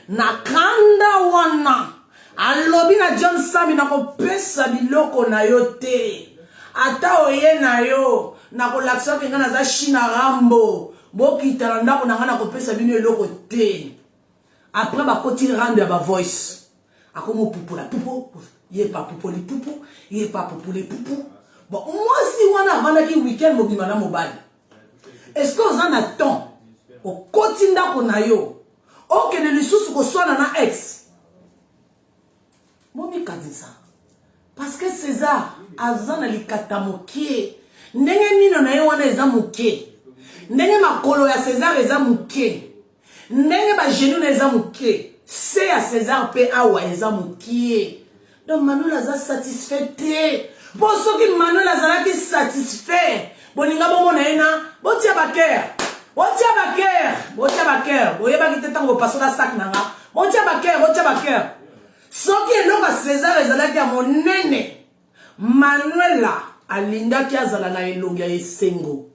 na kanda wana alobi na John Sami na ko pesa biloko na yo te ata oye na yo na ko laksa ke ngana za China rambo bokita ndako na ngana ko pesa bino eloko te après ba koti rendre ba voice akomo pupula pupo. Il n'est pas pour les poupous, il n'est pas pour les poupous. Bon, moi, si on a vendu un week-end, je vais mobile. Est-ce que vous en attendez au quotidien qu'on a eu? Oh, que les ressources qu'on soit dans un ex. Moi, je dis ça. Parce que César, Azan a li katamokie. Nenge mino na yo wana eza moke. Nenge makolo ya César eza moke. Nenge ba genou na eza moke. C'est à César pe awa eza moke. Donc Manuel a satisfait. Pour ceux qui Manuel a satisfait. Boninga bomo na ena. Botia baker. Botia baker. Botia baker. Boye ba kite tango passo la sac nanga. Botia baker. Botia baker. Ceux qui est là César ezala ki a monene. Manuel la alinda ki azala na elongi ya esengo.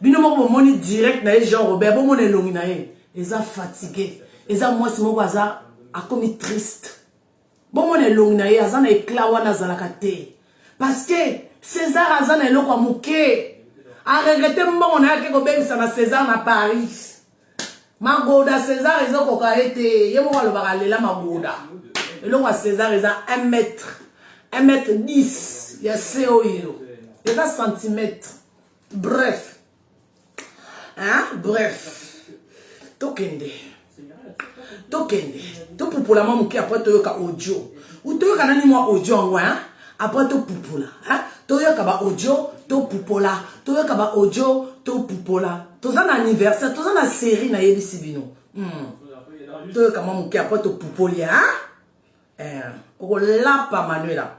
Bino moko moni direct na Jean Robert bomo na elongi na ye. Eza fatigué. Eza mwasi moko aza akomi triste. Bon, mon elongi na ye azana éclat wana zalaka te parce que César azana eloko amuke a regretter mbongo na yake ko bengisa na César na Paris magoda César ezoko ka ete ye mo balobaka lela magoda eloko César eza 1 mètre 10 ya seo yo eza centimètre bref tokende to pupula mamuki après to yoka audio ou to yoka nani moi audio ngwa après to pupula to yoka ba audio to pupula to yoka ba audio to pupula to za na anniversaire to za na série na yebisi bino to yoka mamuki après to pupolia o lapa Manuela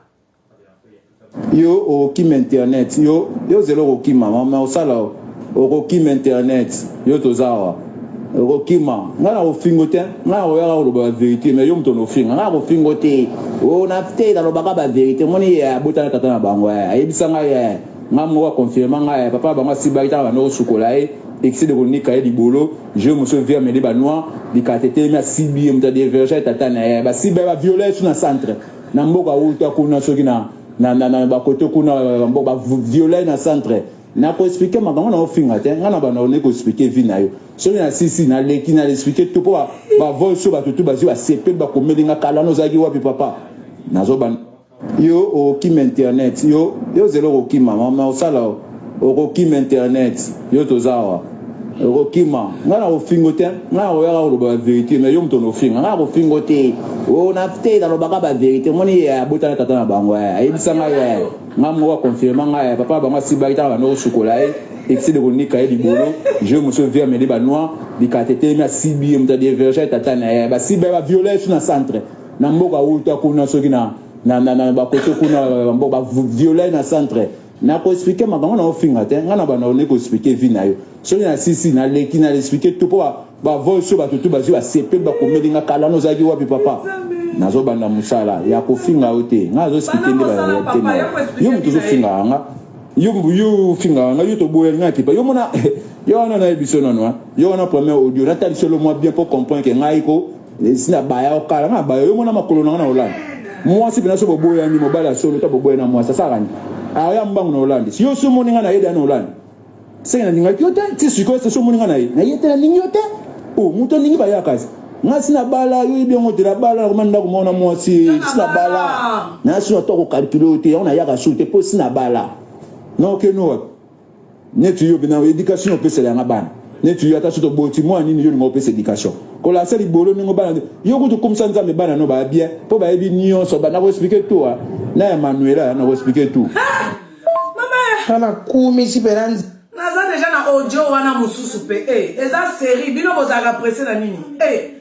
yo o kim internet yo zelo o kim mama o sala o kim internet yo to zawa Rokima, ngana ofingote, ngana oyaka oloba vérité, mais yo mtono finga, ngana ofingote, o na te da lobaka ba vérité, moni ya botana tata na bango ya, ayebisa nga ya, ngamo wa confirmer nga ya, papa bango sibaita ba no sukola e, excès de konika e libolo, je me souviens me ba noir, di katete me sibi mta de verger tata na ya, ba siba ba violet na centre, na mboka uta kuna soki na ba koto kuna mboka violet na centre. Na ko expliquer makango na ofinga te ngana ba na on ko expliquer vie na yo so na sisi na leki na expliquer to ba voice ba tutu ba zi ba CP ba ko melinga kala no zaki wapi papa nazo ban yo o kim internet yo zelo ko kim mama o sala o ko kim internet yo to zawa o kima ngana ofingo te ngana oyaka oloba vérité mais yo mtono finga ngana ofingo te on a fait dans le baga la vérité moi ni abota na tata na bango ayebisa ngai nga mo confirmer ngai papa bango sibaita ba no chocolat excès de konika et libolo je me souviens mais les banois di katete na sibi mta de verge tata na ba siba ba violer sur na centre na mboka uta kuna soki na ba koto kuna mboka violer na centre na ko expliquer mabango na ofinga te nga na bana on ko expliquer vie na yo soki na sisi na leki na expliquer tout pour ba voice ba tutu ba ba sepe ba komelinga kala no zaki wapi papa nazo banda musala ya kofinga ote nga zo expliquer nde ba te yo mutu zo finga nga yo finga nga yo to boye nga kipa yo mona yo na na ebiso no yo na premier audio na tali solo moi bien pour comprendre que nga iko sina baya o kala nga baya yo mona makolo na Hollande moi si bina so boye ni mobile solo to boye na moi ça sarani aya mbangu na Hollande si yo so moni nga na yeda na Hollande c'est na ninga kyote ti siko so moni nga na yeta na ninyote o muto ningi baya kazi nga sina bala yo bien ngo tira bala ko manda ko mona moi si sina bala na so to ko calculer te on a yaka so te po sina bala non que no ne tu yo bina éducation peut se la ngabana ne tu yo attache to boti moi ni yo ngo peut éducation ko la seli bolo ngo bana yo ko to comme ça nzambe bana no ba bien po ba ebi nion so bana ko expliquer tout na Emmanuela na ko expliquer tout mama ana kumi siperanza naza déjà na audio wana mususu pe eza série bino bozaka pressé na nini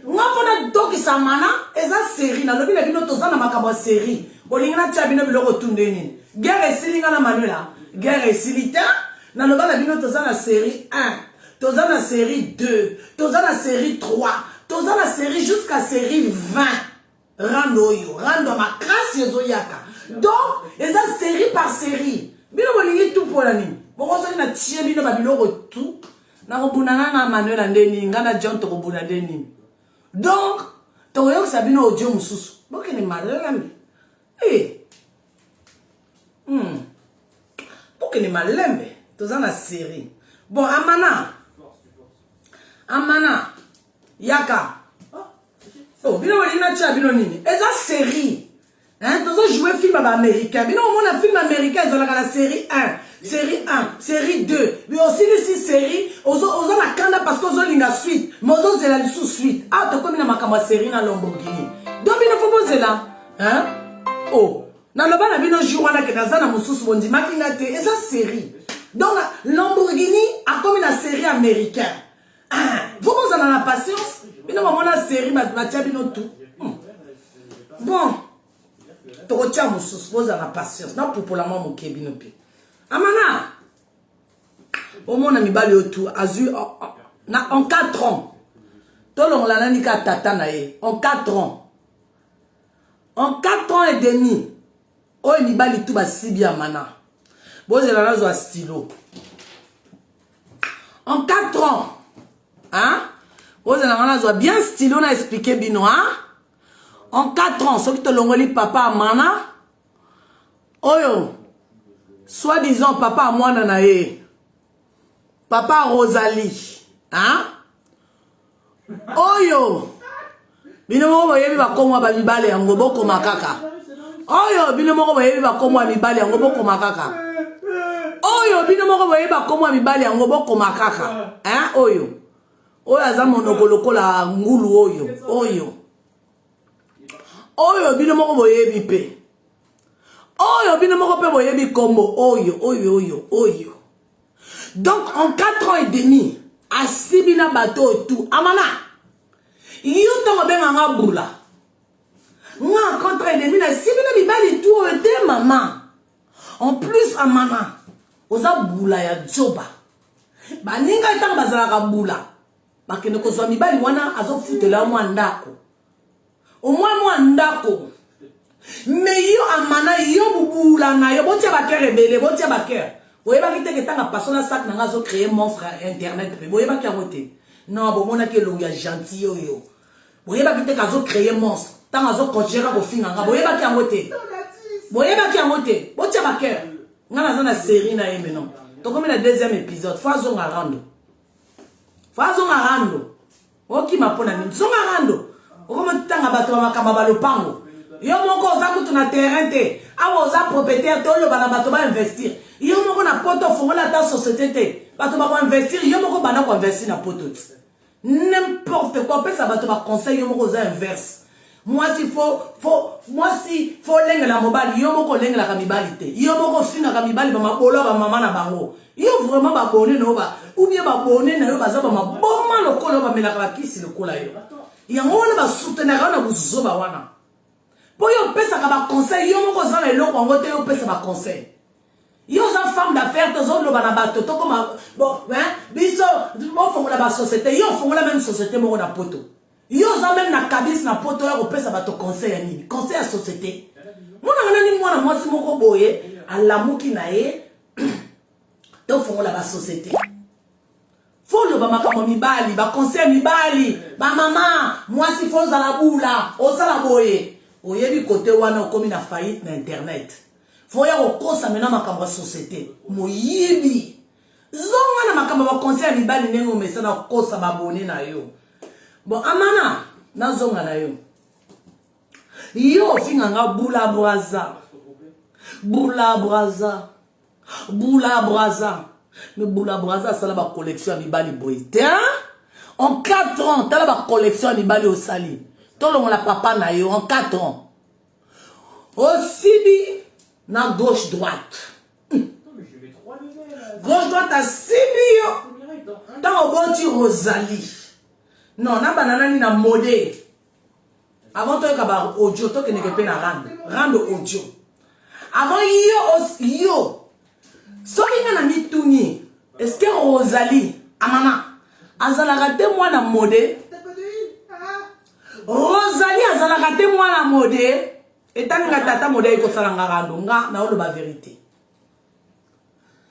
ngapona doki samana eza série na lobi na bino tozana makabo série bolingi na tia bino biloko tunde nini guerre esilinga na Manuela guerre esilita na loba na bino tozana série 1 tozana série 2 tozana série 3 tozana série jusqu'à série 20 rando makasi ezoyaka donc eza série par série bino bolingi tout pour la nini bokosoki na tie bino babiloko tout na kobunana na Manuela ndeni nga na John tokobuna ndeni donc tokoyokisa bino audio mosusu bokende malembe bokende malembe toza na série bon amana yaka bino bolingi na tia bino nini eza série tozo jouer film américain bino omona film américain ezolaka na série 1 série 1, série 2, mais aussi les 6 séries, on a kanda parce qu'on a une suite, mais on a une sous-suite. Ah, tu as comme une série dans Lamborghini. Donc, il ne faut pas là. Hein? Oh, dans le bas, il y a un jour, on a une sous-suite, et ça, série. Donc, Lamborghini a comme une série américaine. Ah, vous avez la patience, mais non, on a une série, tout. Bon, tu retiens mon sous, vous avez la patience. Non, pour la maman, mon kébinopi. Amana, au monde mibali autour, en 4 ans, tolong la nanika tata nae, en 4 ans, en 4 ans et demi, oh mibali tout ba si bien mana, bon j'ai la zo stylo, en 4 ans, hein, bon j'ai la zo bien stylo na expliqué bino, hein, en 4 ans, ce qui te longoli papa mana, oyo. Soi-disant, papa moi nanae, papa Rosalie, hein? Oyo, bino moko boyebi bakomwa ba mibale yango boko makaka. Oyo, bino moko boyebi bakomwa mibale yango boko makaka. Oyo, bino moko boyebi bakomwa mibale yango boko makaka. Hein? Oyo, oyo aza monoko lokola ngulu oyo. Oyo, bino moko boyebi pe. Oyo, bino moko pe boyebi kombo, oyo. Donc, en 4 ans et demi, asibina bateau tout, amana, yo tongo benga nga bula. Nga en 4 ans et demi, asibina bibali tout, ete maman. En plus, amana, oza bula ya joba. Ba ninga itanga bazalaka bula. Bakene kozwa mibali wana, azo futela mwa ndako. Mwa ndako. Mais yo amana yo bubula na yo botia ba cœur rebelle botia ba cœur oyeba kite ke tanga personne sac na zo créer monstre internet pe oyeba ki amote non bo mona ke longa gentil yo oyeba kite ka zo créer monstre tanga zo conjera ko finga nga oyeba ki amote botia ba cœur ngana na série na ye maintenant to comme le deuxième épisode fois zo ngarando oki mapona ni zo ngarando okoma tanga bato ba makamba ba lopango. Yo moko oza kutu na terrain te, awa oza propriétaire te, olo bana bato ba investir. Yo moko na poto fongola ta société te, bato ba ko investir, yo moko bana ko investir na poto. N'importe quoi, pesa bato ba conseil yo moko oza inverse. Moi si faut lengela mobali yo moko lengela ka mibali te yo moko finga ka mibali ba mabola ba mama na bango yo vraiment ba bonne no ba ou bien ba bonne na yo ba za ba maboma lokolo ba melaka ba kisi lokola yo yango wana ba soutenir na buzo ba wana po yo pesa ka ba conseil yo moko za na eloko ngo te yo pesa ba conseil yo za femme d'affaires to zo lo ba na bato to comme bon hein biso mo fongola ba société yo fongola même société moko na poto yo za même na kabis na poto ya kopesa bato conseil ya nini conseil ya société mona ngana ni mwana mwasi moko boye alamuki na ye to fongola ba société folo ba makambo mibali ba conseil mibali ba mama mwasi fo za la bula o sala boye oyebi kote wana okomi na faillite na internet fo ya kokosa mena makambo ya société moyibi zonga na makambo ba conseil mibali ndenge omesa na kokosa babone na yo. Bon, amana, na zonga na yo. Yo, finga nga bula braza. Bula braza. Bula braza. Mais bula braza, ça la ba collection à Mibali Boite. En 4 ans, t'as la ba collection à Mibali au Sali. Tout le monde la papa na yo, en 4 ans. Aussi bi, na gauche-droite. Gauche-droite à Sibi yo. Tant au bon tu Rosalie. Non, na banana ni na modé. Avant toi kaba audio to keneke pe na rando audio. Avant yo. So na mituni. Est-ce que Rosalie amana azala raté moi na modé? Rosalie azala raté moi na modé. Et tant que tata modé ko sala rando nga na olo ba vérité.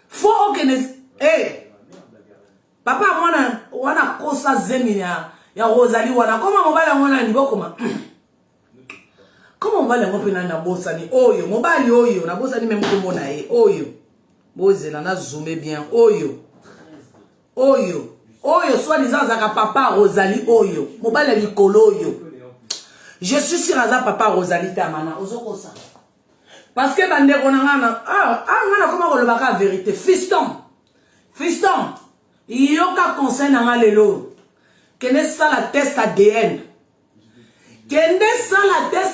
Faut que papa wana kosa zemina ya Rosalie wana koma mobali ngona ni bokoma koma mobali ngope na bosa ni oyo mobali oyo na bosa ni même komo na ye oyo bozela na zoome bien oyo soit disant zaka papa Rosalie oyo mobali likolo oyo je suis sûr aza papa Rosalie tamana ozokosa parce que bande kona ngana ngana koma ko lobaka vérité fiston yoka conseil na nga lelo kende ça la test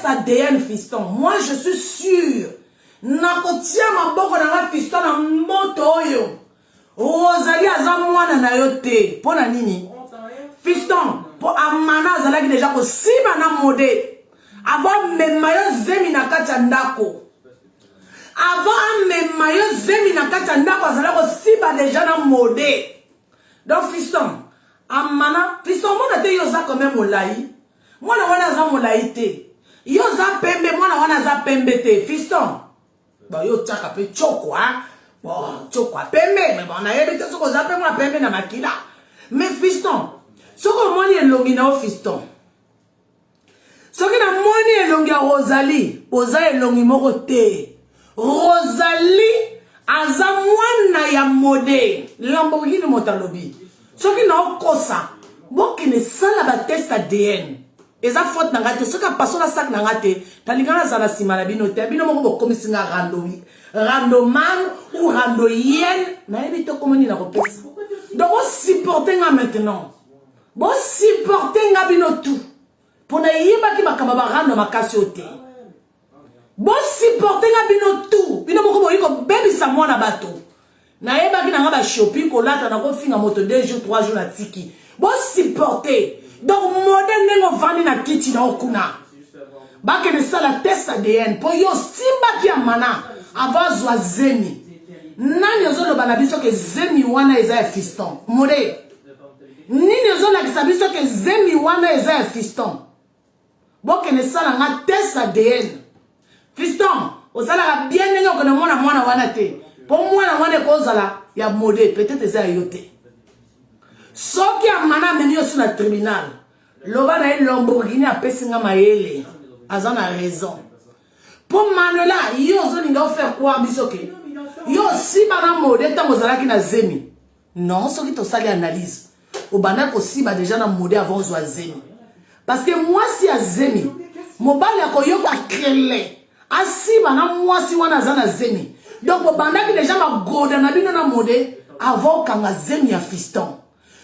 ADN fiston moi je suis sûr nakotia maboko na nga fiston na moto oyo Rosalie aza mwana na yo te pona nini fiston po amana azalaki deja ko siba na mode avant mema yo zemi na kati ya ndako avant mema yo zemi na kati ya ndako azalaki ko siba deja na mode. Donc fiston, amana, fiston mona te yo za quand même molai. Mona wana za molai te. Yo za pembe, mona wana za pembe te. Fiston. Ba yo tchaka pe choko hein. Bon, choko pembe, mais bon na yebite soko za pembe na pembe na makila. Mais fiston, soko moni elongi na fiston. Soki na moni elongi ya Rosalie, oza elongi moko te. Rosalie aza mwana ya mode Lamborghini motalobi soki na okosa boki ne sala ba test ADN eza faute na ngate soki paso la sac na ngate talingana za na sima na bino te bino moko bokomisi nga randoman ou randoyen na yebi to komoni na kopesa donc on supporter nga maintenant bon supporter nga bino tout pona yeba ki makaba ba rando makasi ote. Bon supporter nga bino tout bino moko boyiko bebisa mwana bato na yeba ki na nga ba shopping ko lata na ko finga moto 2 jours 3 jours na tiki bon supporter donc modèle nengo vandi na kiti na okuna ba ke de sala test ADN po yo simba ki amana avant zwa zemi nani ozolo bana biso ke zemi wana eza ya fiston modèle nini ozolo la biso ke zemi wana eza ya fiston bo ke ne sala nga test ADN. Fiston, osala bien nengo ko na mwana wana te. Po mwana wana ko osala ya mode peut-être eza yote. Soki amana meni yo na tribunal. Loba na Lamborghini apesinga mayele. Azana raison. Po manola yo zo ninga faire quoi bisoke. Yo si bana mode tango zalaki na zemi. Non, soki to sali analyse. Obana ko si ba déjà na mode avant zo zemi. Parce que moi si a zemi, mobali akoyoka krele. Asiba na mwasi wana zana zemi. Donc bandaki déjà ma goda na bino na mode avant kanga zemi ya fiston.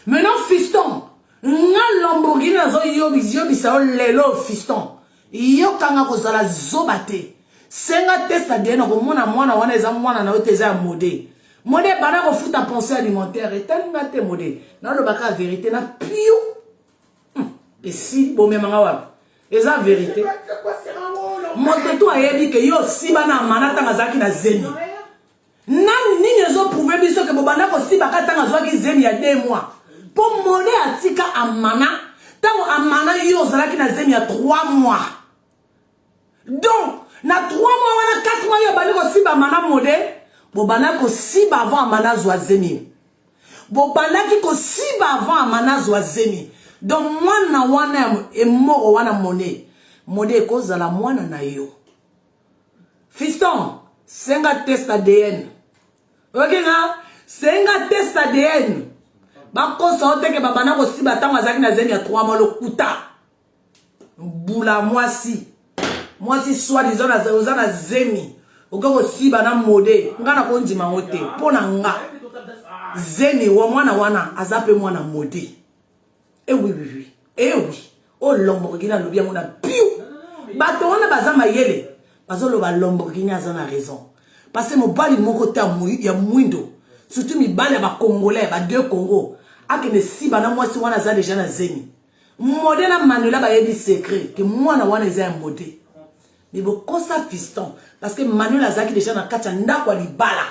Maintenant fiston, nga Lamborghini zo yobi sa lelo fiston. yo kanga kozala zoba te senga test ADN komona mwana wana eza mwana na yo te eza modé modé bana kofuta pensée alimentaire etalinga te modé na lobaka vérité na pio et si bomemanga wapi eza vérité moto to ayebi ke yo siba na mana tanga zaki na zemi nani nini ezo prouver biso ke bobanda ko siba ka tanga zaki zemi ya 2 mois po modé atika amana tango amana yo zalaki na zemi ya 3 mois donc na 3 mois wana 4 mois yo bali ko siba amana modé bobanda ko siba avant amana zwa zemi bobanda ki ko siba avant amana zwa zemi donc mwana wana emoko wana modé kozala mwana na yo fiston senga test ADN ok nga senga test ADN bakosa oteke babana kosiba tango azaki na zemi ya 3 mois lokuta bula mwasi soi-disant oza na zemi oke kosiba na modé nga na kondima ngo te mpo na nga zemi wa mwana wana aza mpe mwana modé oui o Lamborghini alobi yango na piu bato wana baza mayele bazoloba Lamborghini aza na raison parce que mobali moko te ya mwindo surtout mibali ya bakongolais ba 2 Congo akende siba na mwasi wana aza deja na zemi modé na Manuela bayebi secret ke mwana wana eza ya modé mais bokosa fiston parce que Manuela azaki deja na kati ya ndako ya libala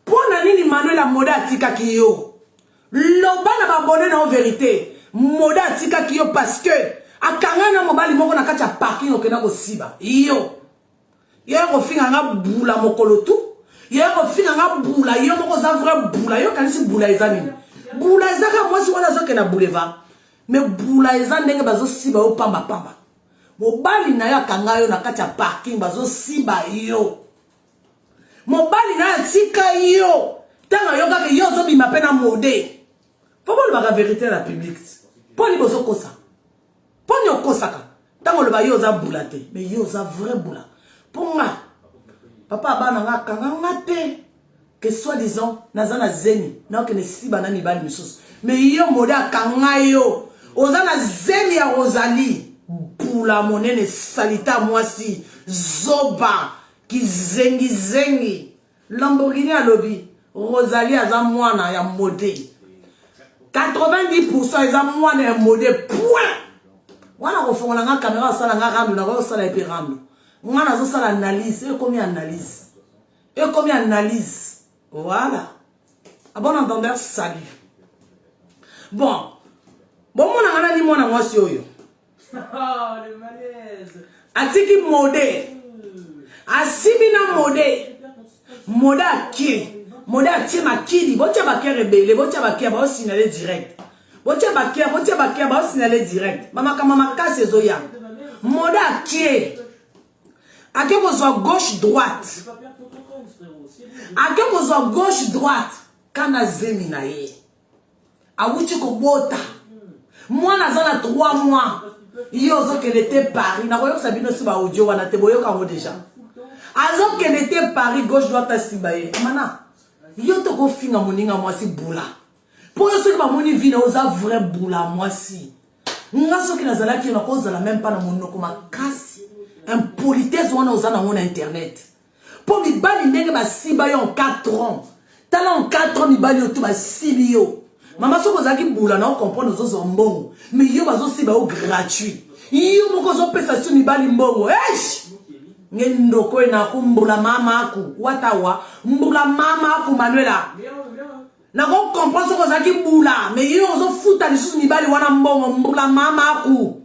pona nini Manuela modé atikaki yo loba na babone na vérité modé atikaki yo parce que akanga na mobali moko na kati ya parking okena kosiba yo kofinga nga bula mokolo tu kofinga nga bula yo moko za vrai bula yo kanisi bula eza nini bula eza ka mwasi wana azokena boulevard mais bula eza ndenge bazosiba yo pamba mobali na yo akanga yo na kati ya parking bazosiba yo mobali na yo atika yo tanga yo kaka yo ozobima mpe na modé faut bolobaka vérité na public poni bozokosa poni okosaka tango loba yo oza bula te mais yo oza vrai bula pour nga papa abana nga kanga nga te que soi-disant naza na zemi na okene siba na mibali misusu mais yo modé akanga yo oza na zemi ya Rosalie bula monene salita mwasi zoba kizengi Lamborghini alobi Rosalie aza mwana ya modé 90% eza mwana ya modé point wana kofongola nga caméra osala nga rambi na osala epe rambi ngana azosala analyse ekomi analyse voilà à bon entendeur salut bon mona ngana ni mwana mwasi oyo le malaise atiki modé asibi na modé aki modé atie makidi botia bakia rebele botia bakia ba signaler direct botia bakia ba signaler direct mamakama makasi ezoya modé aki ake kozwa gauche droite ake kozwa gauche droite kana zemi na ye awuti kobota mwana aza na 3 mois yo ozokende te Paris nakoyokisa bino si baaudio wana te boyokango deja azokende te Paris gauche droite asiba ye mana yo tokofinga moninga mwasi bula po yo soki bamoni vina oza vrai bula mwasi nga soki nazalaki yo nakozala même pas na monoko makasi impolitesse wana oza nango na internet po mibali ndenge basiba yo en 4 ans tala en 4 ans mibali yo to basibi yo mama soko ozalaki bula na okomprendre ozozwa mbongo mais yo bazosiba yo gratuit yo moko ozopesa so mibali mbongo nge ndoko na kumbula mama aku watawa mbula mama aku Manuela na ko comprendre soko ozalaki bula mais yo ozofuta lisusu mibali wana mbongo mbula mama aku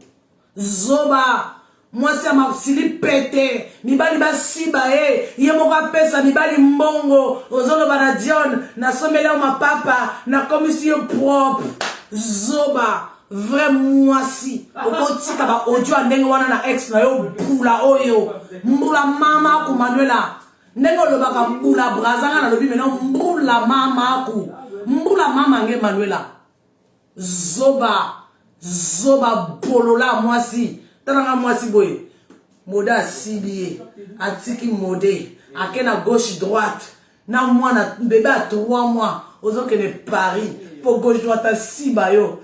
zoba mwasi ya masili pete mibali basiba ye moko apesa mibali mbongo ozoloba na Dion na somele o mapapa na komisi yo propre zoba vrai mwasi okotika ba audio ndenge wana na ex na yo bula oyo mbula mama ku Manuela ndenge olobaka bula brazanga na lobi mena mbula mama ku mbula mama nge Manuela zoba bolola mwasi tananga mwasi boye modé asibiye atiki modé akena gauche droite na mwana bébé à 3 mois ozokene Paris pour gauche droite asiba yo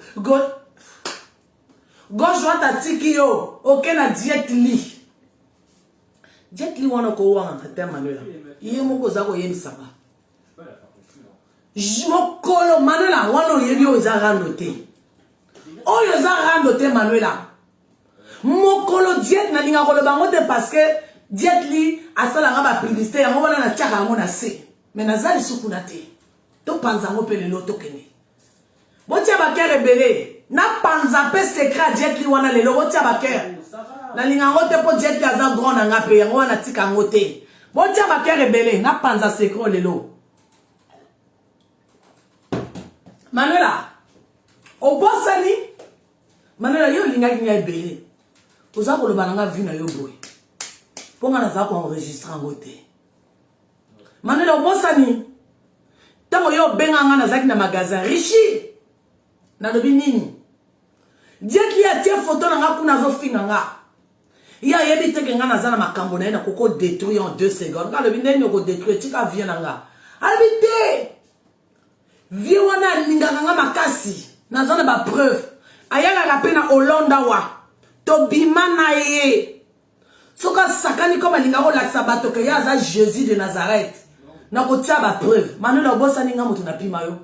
gauche droite atiki yo oke na Jet Li. Jet Li wana ko wanga te Manuela. Ye moko za ko yebisanga. Mokolo Manuela wana oyebi oyo eza rando te. Oyo eza rando te Manuela. Mokolo Jet na linga koloba ngo te parce que Jet Li asalanga ba publicité yango wana na tiaka yango na se. Mais nazali sukuna te. To panza ngo pe lelo tokene. Botia bakere belé. Na panza pe secret Jet Li wana lelo botia bakere. Na linga ngo te po Jet Li aza grand na ngape yango wana tika ngo te. Botia bakere belé na panza secret lelo. Manuela, au bossani, Manuela, yo linga kinga ebele. Oza ko lobananga vi na yo boy. Ponga na za ko enregistrer ngote. Manuela, au bossani. Tango yo benganga na zaki na magasin richi. Na lobi nini? Jet Li atie photo na nga kuna zo finga nga. Ya yebi teke nga na za na makambo na ina koko détruire en 2 secondes. Nga lobi neni ko détruire tika vient na nga. Habité. Vie wana lingaka nga makasi nazana ba preuve ayaka pe na Hollande wa to bima na ye soka sakani koma lingako laksa bato ke ya za Jésus de Nazareth na ko tia ba preuve Manuela bosa ninga moto na pima yo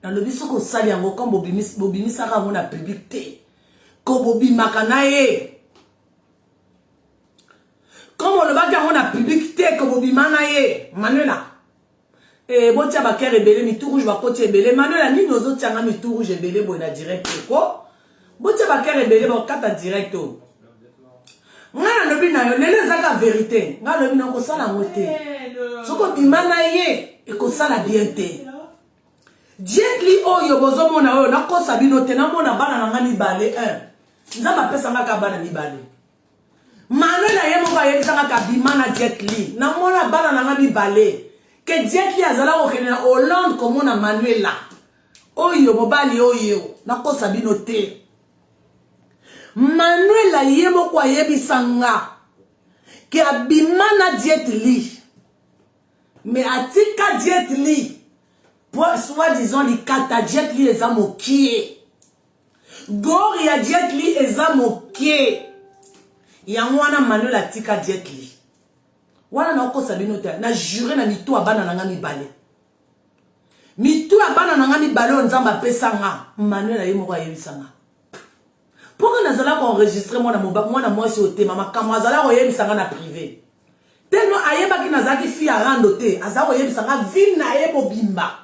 na lobi soko sali yango comme bobimisa ka na public te ko bobimaka na ye comme le baka na public te ko bobima na ye Manuela. Botia bakere ebele mi tout rouge bakoti ebele Manuela nini ozo tianga mi tout rouge ebele boy na direct ko botia bakere ebele bakata direct o ngana lobi na yo lele zaka vérité ngana lobi na ko sala ngote soko bimana ye e ko sala bien te Jet Li oyo bozo mona oyo na ko sabino te na mona bana na ngani balé 1 nzamba pesa ngaka bana ni balé Manuela ye mo ba yebisanga ka bimana Jet Li na mona bana na ngani balé que Jet Li azala ko kenela Hollande comme na Manuela oyo mobali oyo na ko sabino te Manuela yemo kwa yebisanga ke abimana Jet Li mais atika Jet Li pour soi-disant li kata Jet Li eza mokie gori ya Jet Li eza mokie ya mwana Manuela atika Jet Li wana na ko sabino te na juré na mitu abana na nga mibale mitu abana na nga mibale onzamba pesanga Manuela ye moko ayebisanga pourquoi nazala ko enregistrer mwana mwasi otema makambo azala ko yebisanga na privé tellement ayebaki nazaki fi ya rando te azala ko yebisanga vi na ye bobimba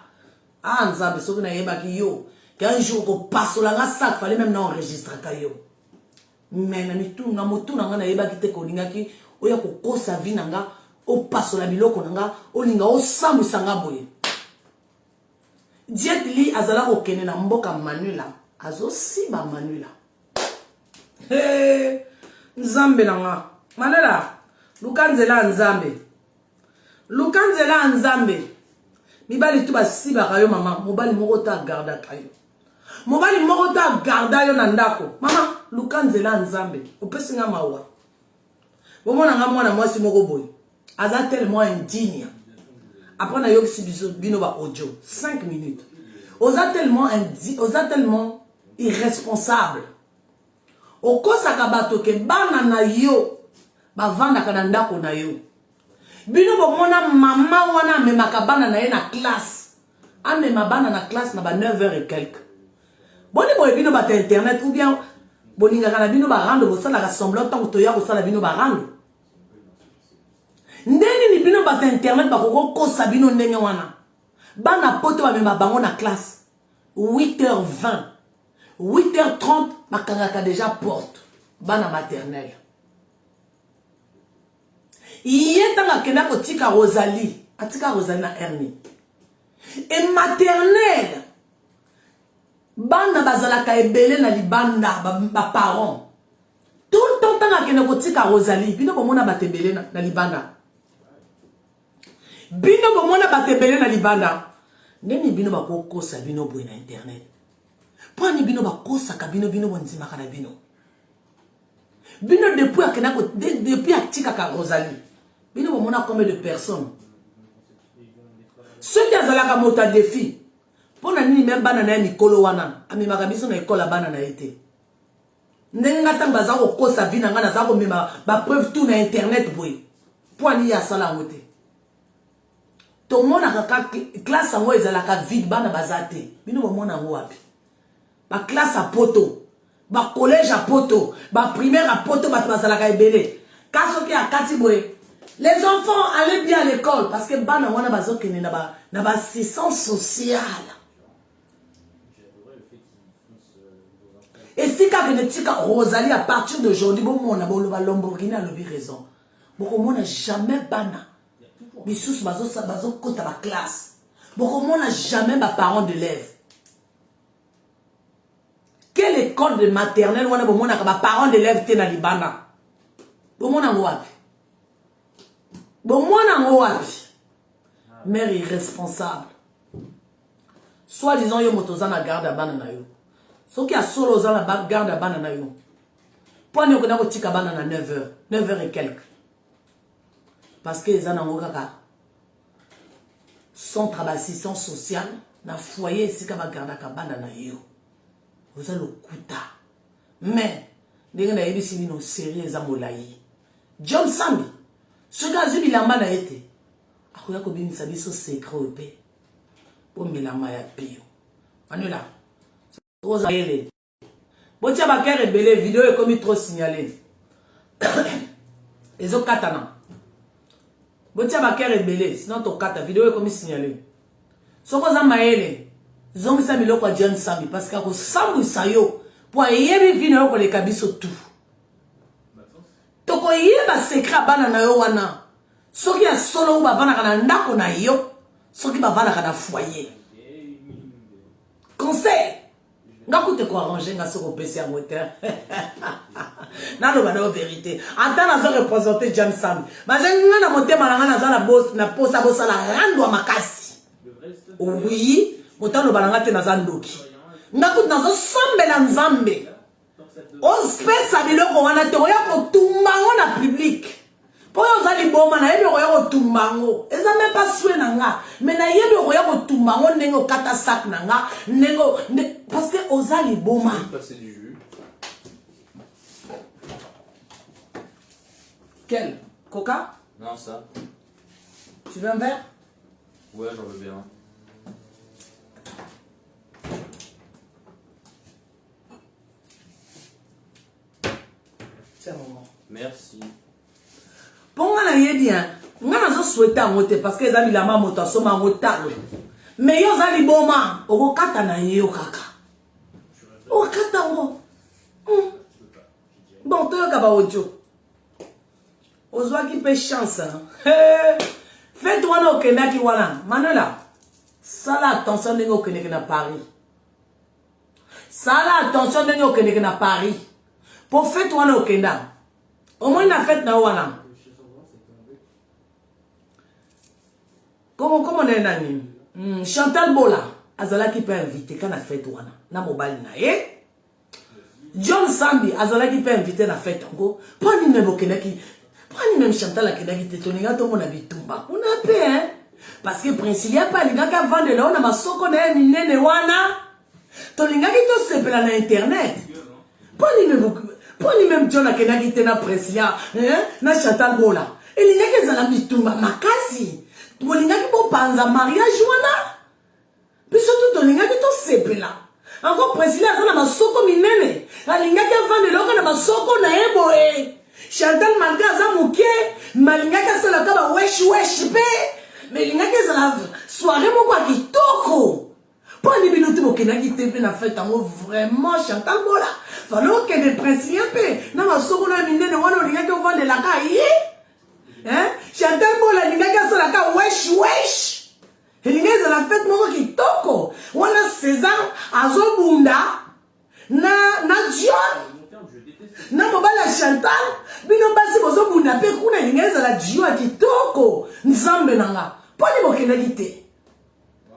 nzambe soki na yebaki yo qu'un jour ko pasola nga sac fallait même na enregistrer ka yo mais na mitu na motu na nga na yebaki te ko lingaki oya ko kosa vi na nga o pasola biloko na nga o linga o sambwisa nga boye Jet Li azala ko kene na mboka Manuela azo siba Manuela nzambe na nga Manuela lukanzela nzambe mibali tu basiba kayo mama mobali moko ta garda kayo mobali moko ta garda yo na ndako mama lukanzela nzambe opesinga mawa bomona nga mwana mwasi moko boye aza tellement indigne après na yokisi bino ba audio 5 minutes oza tellement irresponsable okosaka bato ke bana na yo bavandaka na ndako na yo bino bomona mama wana amemaka bana na ye na classe amema bana na classe na ba 9h et quelques boni boye bino bata internet ou bien bolingaka na bino barando bosalaka semblant ntango toya kosala bino barando ndeni ni bino bata internet bakoko kosa bino ndenge wana bana poto bamema bango na classe 8h20 8h30 bakangaka déjà porte bana maternelle iye tanga kenda kotika Rosalie atika Rosalie na Ernie et maternelle bana bazalaka ebele na libanda ba parents tout le temps tanga kenda kotika Rosalie bino bomona batebele na libanda bino bomona batebele na libanda ndeni bino bakokosa bino boye na internet poni bino bakosaka bino bonzimaka na bino depuis akena ko depuis atika ka Rosalie bino bomona combien de personnes ceux qui azalaka mota défi pona nini même bana na mikolo wana amemaka biso na école bana na été Nenga tang baza ko kosa vie na nga na za ko mema ba preuve tout na internet boy. Poani ya sala ngote. To mona ka classe ngo ezalaka vide bana bazate. Bino bo mona ngo wapi. Ba classe à poto, ba collège à poto, ba primaire à poto ba bazalaka ebele. Kaso ki akati boy. Les enfants allaient bien à l'école parce que bana wana bazokene na ba assistance sociale. Et si Kagenetika Rosalie à partir d'aujourd'hui, bon mon abolo ba Lamborghini a levé raison. Bon mon n'a jamais bana. Mais sous bazo kota la classe. Bon mon n'a jamais ba parents d'élèves. Quelle école de maternelle wana bon mon a ba parents d'élèves te na libana. Bon mon a wapi. Bon mon a wapi. Mère irresponsable. Soit disant yo motoza na garde à bana na yo. Ce qui a solo dans la garde à banana yo. Pour nous qu'on a tika banana 9h, 9h et quelques. Parce que les gens sont d'assistance sociale, na foyer si ka garde à banana yo. Vous avez le kuta. Mais les gens na yebi si no série les amolayi. John Sambi, ce gars zubi lamba na été. Akoya ko bimi sabi so secret opé. Pour melama ya pio. Anula. Botia bakere belé vidéo est comme trop signalé. Les autres katana. Botia bakere belé sinon to kata vidéo est comme signalé. Soko za maele. Zomi sa miloko a John Sambi parce qu'ako sambu sayo pour yebi vino ko le kabiso tout. Toko yeba secret bana na yo wana. Soki ya solo ba bana kana ndako na yo. Soki ba bana kana foyer. Conseil. Nga koute ko arranger nga soko PC à moteur. Na lo bana vérité. Anta na zo représenter John Sam. Ba nga na motema na nga na za na boss na posa bossa la rando makasi. Oui, motano bana te na za ndoki. Nga koute na zo sambela nzambe. O spesa biloko wana te oya ko tumbango na public. Po yo za liboma na yebi oya ko tumbango. Eza même pas soué na nga. Mais na yebi oya ko tumbango nengo kata sak na nga. Nengo parce que oza liboma. Passer du jus. Quel? Coca? Non, ça. Tu veux un verre? Ouais, j'en veux bien. C'est un moment. Merci. Pour moi, je dis, je ne souhaite pas monter parce que les amis, la maman, ils sont en retard. Mais ils ont dit, bon, on va kata kaka. On va kata. Bon, tu as un audio. On voit qui peut chance. Faites-toi un Kenya qui wana. Manuela, ça la attention de nous Kenya à Paris. Ça la attention de nous Kenya à Paris. Pour faites-toi un Kenya. Au moins, la fête na wana. Comment on est nani? Chantal Bola, Azala qui peut inviter quand la fête wana. Na mobile na eh? John Sambi, Azala qui peut inviter la fête ngo. Pas ni même Kenaki. Pas ni même Chantal la Kenaki te toninga to mon habitumba. On a paix hein? Parce que Princilia pas linga ka vendre là on a masoko na minene wana. Toninga ki to sepela na internet. Pas ni même John la Kenaki te na Princilia, hein? Na Chantal Bola. Et linga ke zala bitumba makasi. Tolinga ki bo panza mariage wana. Puis surtout tolinga ki to sepela. Encore Princilia zala masoko minene. La linga ki vendre là on a masoko na ebo eh. Chantal malgré ça mouké, malinga ka sala ka ba wesh pe, mais linga ka sala soirée moko kitoko. Pas ni biluti mokena ki tepe na fête ngo vraiment Chantal Bola. Falo que des Princilia pe, na ma soko na minene wana linga ka vendre la ka yi. Hein? Chantal Bola linga ka sala ka wesh. Et linga sala fête moko kitoko. Wana César azobunda na John. Na mobala Chantal bino basi bozo buna pe kuna lingeza la jiwa kitoko nzambe nanga poni bokena kite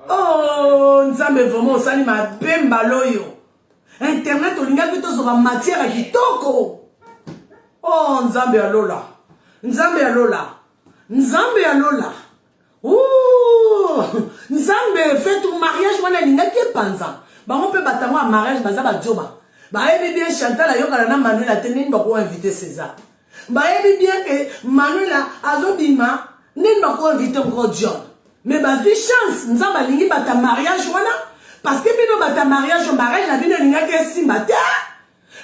oh nzambe vraiment sali ma bemba loyo internet olinga kito zo matière kitoko oh nzambe ya lola oh nzambe fait tout mariage wana linga ke panza bango pe batango a mariage baza ba joba bayebi bien Chantal ayokana na Manuela te nini bako inviter César bayebi bien que Manuela azobima nini bako inviter encore John mais bazwi chance nzamba lingi bata mariage wana parce que bino bata mariage na bino linga ke simba te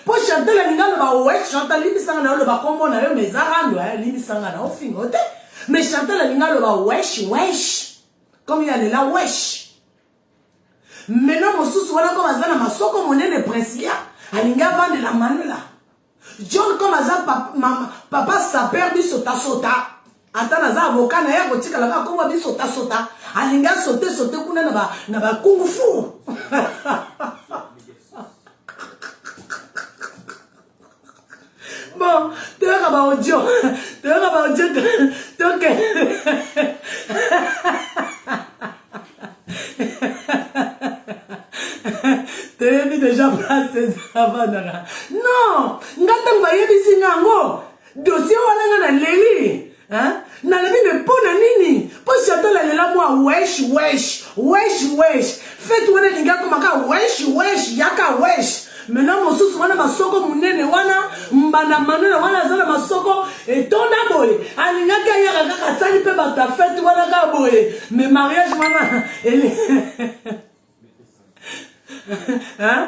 po Chantal linga lo ba ouais Chantal libisanga na lo ba kombo na yo mezarando libisanga na ofingo te mais Chantal linga lo ba wesh comme il y a là wesh maintenant mosusu wana comme azana masoko monene princia alinga vendre la Manuela John comme aza papa saper biso tasota atana za avocat na ya kotika la ko biso tasota alinga sauter kuna na ba kung fu bon tu vas ba audio donc tu déjà placé avant non ngata mbayebisi ngango dossier wana na leli hein na lebi me pona nini po Chantal la lela moi wesh fait wana linga komaka wesh yaka wesh maintenant mosusu wana masoko munene wana mbana Manuela wana zala masoko etonda boye alingaka yaka kaka sali pe bata fête wana ka boye mais mariage wana hein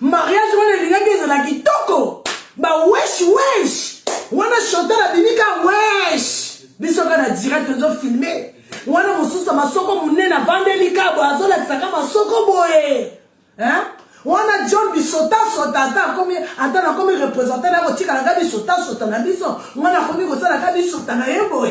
mariage wana lingaka ezala kitoko ba wesh wana Chantal abimika wesh biso kana direct nzo filmer wana mosusu masoko munene vandeli kabo azola tsaka masoko boye hein wana John bisota ata comme représentant na kotika na bisota na biso wana komi kosala ka bisota na yebo